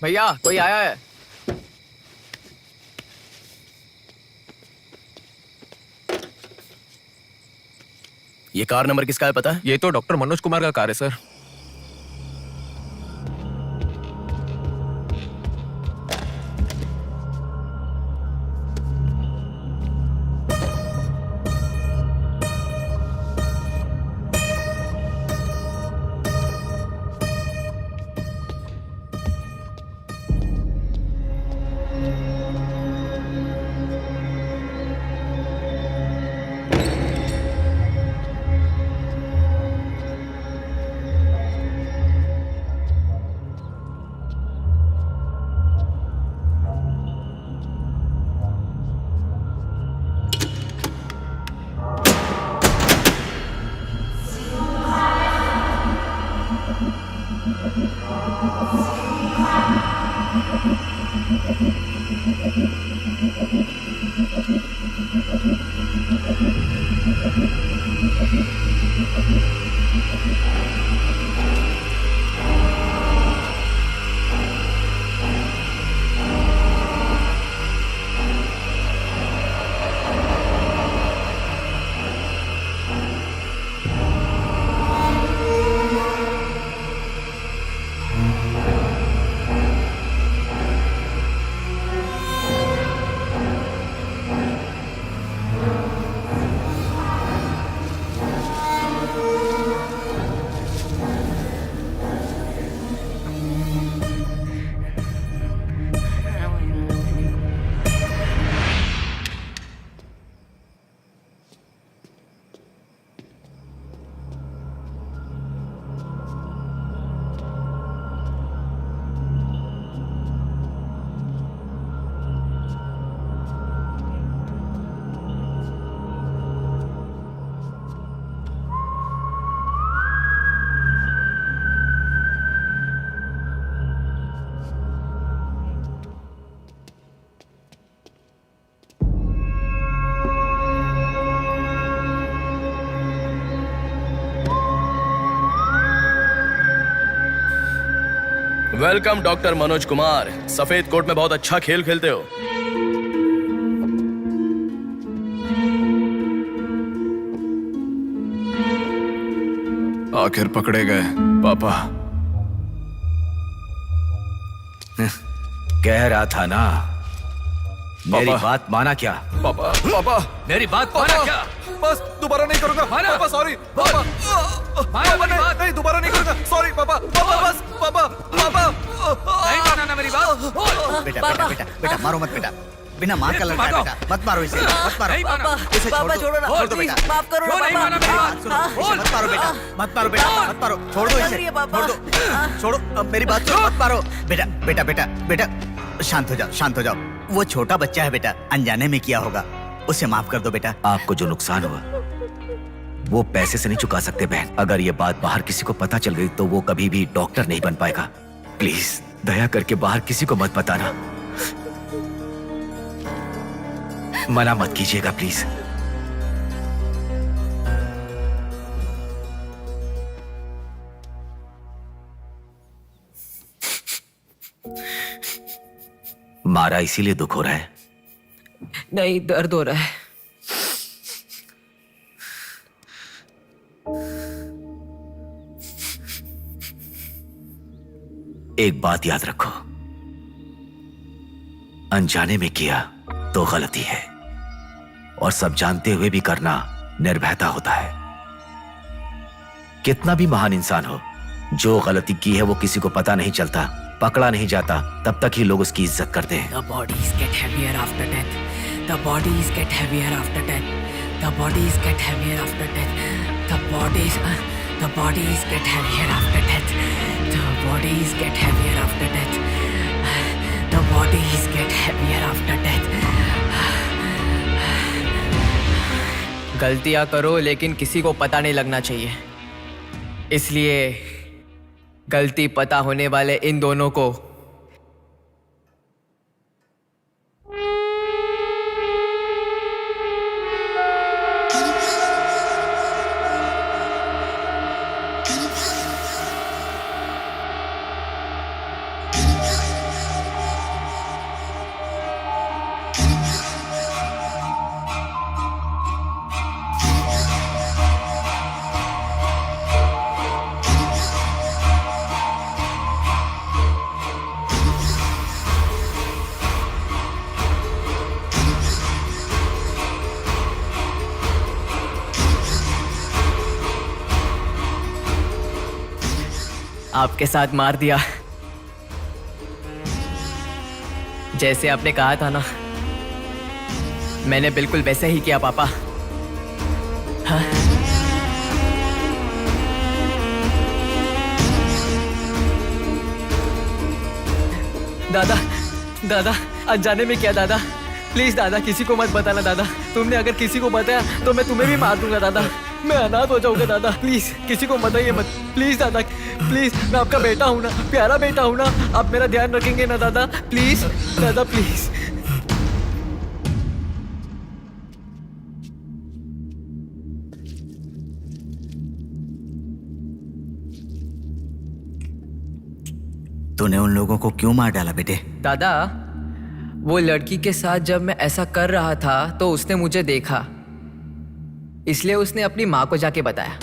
भैया कोई आया है। ये कार नंबर किसका है पता है? ये तो डॉक्टर मनोज कुमार का कार है sir. Welcome doctor Manoj Kumar. सफेद कोट में बहुत अच्छा खेल खेलते हो। आखिर पकड़े गए पापा। कह रहा था ना, मेरी बात माना क्या? पापा पापा मेरी बात माना क्या? बस दोबारा नहीं करूंगा पापा, सॉरी पापा। पापा नहीं दोबारा नहीं करूंगा, सॉरी पापा। पापा बस पापा पापा नहीं माना ना मेरी बात। बेटा बेटा बेटा बेटा मारो मत बेटा, बिना माँ का लड़का है बेटा, मत मारो इसे, मत मारो इसे, छोड़ दो, छोड़ दो बेटा, माफ करो ना इसे मत मारो बेटा, मत मारो बेटा, मत मारो, छोड़ दो इसे, छोड़ दो, छोड़ो, अब मेरी बात सुनो, मत मारो बेटा बेटा बेटा बेटा, शांत हो जाओ, शांत हो जाओ। वो छोटा बच्चा है बेटा, अनजाने में किया होगा, उसे माफ कर दो बेटा। आपको जो नुकसान हुआ वो पैसे से नहीं चुका सकते बहन। अगर ये बात बाहर किसी को पता चल गई तो वो कभी भी डॉक्टर नहीं बन पाएगा। प्लीज दया करके बाहर किसी को मत बताना, मना मत कीजिएगा प्लीज। मारा इसीलिए दुख हो रहा है? नहीं, दर्द हो रहा है। एक बात याद रखो, अनजाने में किया तो गलती है, और सब जानते हुए भी करना निर्भयता होता है। कितना भी महान इंसान हो, जो गलती की है वो किसी को पता नहीं चलता, पकड़ा नहीं जाता, तब तक ही लोग उसकी इज्जत करते हैं। The bodies get heavier after death. The bodies get heavier after death. The bodies get heavier after death. The bodies get heavier after death. The bodies get heavier after death. The bodies get heavier after death. गलतियां करो लेकिन किसी को पता नहीं लगना चाहिए, इसलिए गलती पता होने वाले इन दोनों को आपके साथ मार दिया, जैसे आपने कहा था ना, मैंने बिल्कुल वैसे ही किया पापा। हाँ? दादा दादा अनजाने में किया दादा, प्लीज दादा किसी को मत बताना दादा। तुमने अगर किसी को बताया तो मैं तुम्हें भी मार दूंगा दादा, मैं अनाथ हो जाऊंगा दादा। प्लीज किसी को बताइए मत, प्लीज दादा प्लीज। मैं आपका बेटा हूं ना, प्यारा बेटा हूं ना, आप मेरा ध्यान रखेंगे ना दादा? प्लीज दादा प्लीज। तूने उन लोगों को क्यों मार डाला बेटे? दादा वो लड़की के साथ जब मैं ऐसा कर रहा था तो उसने मुझे देखा, इसलिए उसने अपनी माँ को जाके बताया।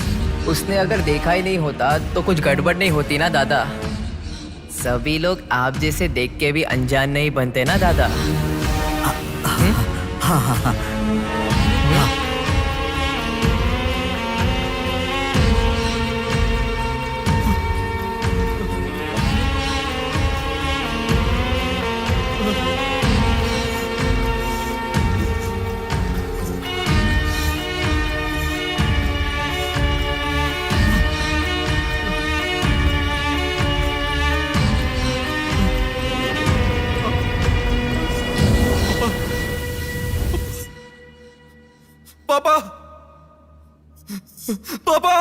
उसने अगर देखा ही नहीं होता तो कुछ गड़बड़ नहीं होती ना दादा। सभी लोग आप जैसे देख के भी अनजान नहीं बनते ना दादा। हाँ हाँ हाँ पापा पापा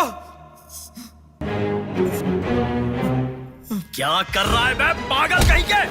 क्या कर रहा है बे पागल कहीं के?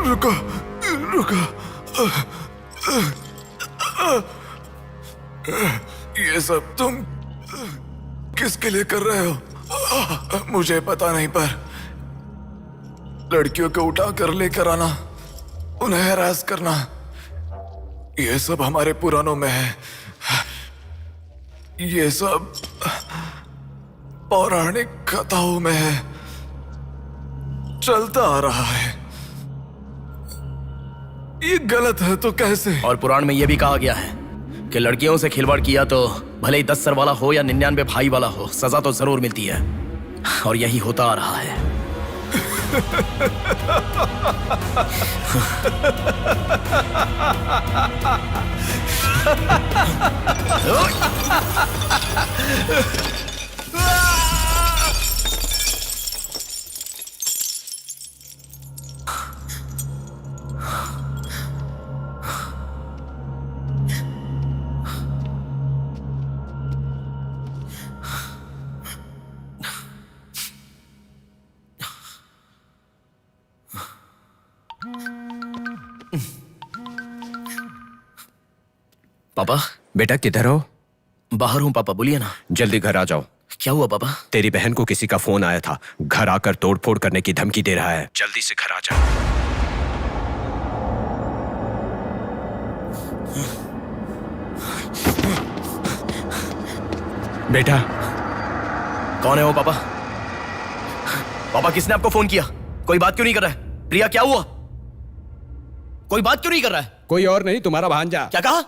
रुको रुको, ये सब तुम किसके लिए कर रहे हो? मुझे पता नहीं, पर लड़कियों को उठा कर लेकर आना, उन्हें हैरास करना, ये सब हमारे पुराणों में है। ये सब पौराणिक कथाओं में है, चलता आ रहा है। ये गलत है तो कैसे? और पुराण में यह भी कहा गया है कि लड़कियों से खिलवाड़ किया तो भले ही 10 सर वाला हो या 99 भाई वाला हो, सजा तो जरूर मिलती है। और यही होता आ रहा है। पापा। बेटा किधर हो? बाहर हूँ पापा, बोलिए ना। जल्दी घर आ जाओ। क्या हुआ पापा? तेरी बहन को किसी का फोन आया था, घर आकर तोड़फोड़ करने की धमकी दे रहा है। जल्दी से घर आ जा। बेटा। कौन है वो पापा? पापा किसने आपको फोन किया? कोई बात क्यों नहीं कर रहा है? प्रिया क्या हुआ? कोई बात क्यों नहीं कर रहा है? कोई और नहीं, तुम्हारा भांजा। क्या कहा?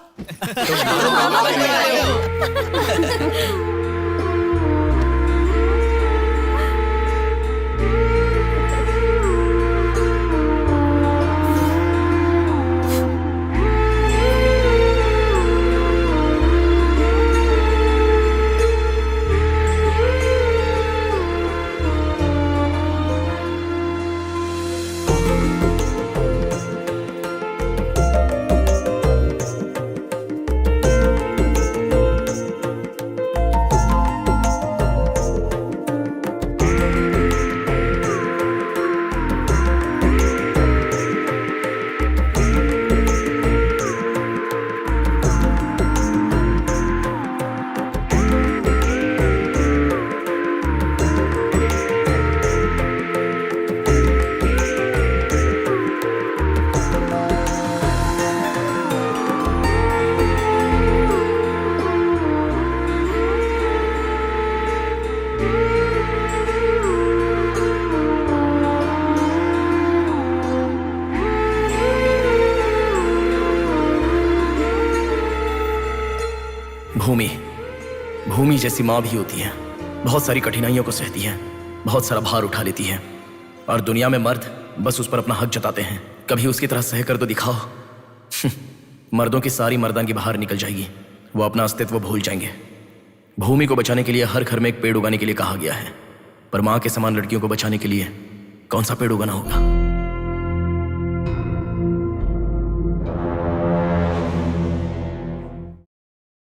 भूमि जैसी माँ भी होती है, बहुत सारी कठिनाइयों को सहती है, बहुत सारा भार उठा लेती है। और दुनिया में मर्द बस उस पर अपना हक जताते हैं। कभी उसकी तरह सह कर तो दिखाओ, मर्दों की सारी मर्दानगी बाहर निकल जाएगी, वो अपना अस्तित्व भूल जाएंगे। भूमि को बचाने के लिए हर घर में एक पेड़ उगाने के लिए कहा गया है, पर माँ के समान लड़कियों को बचाने के लिए कौन सा पेड़ उगाना होगा?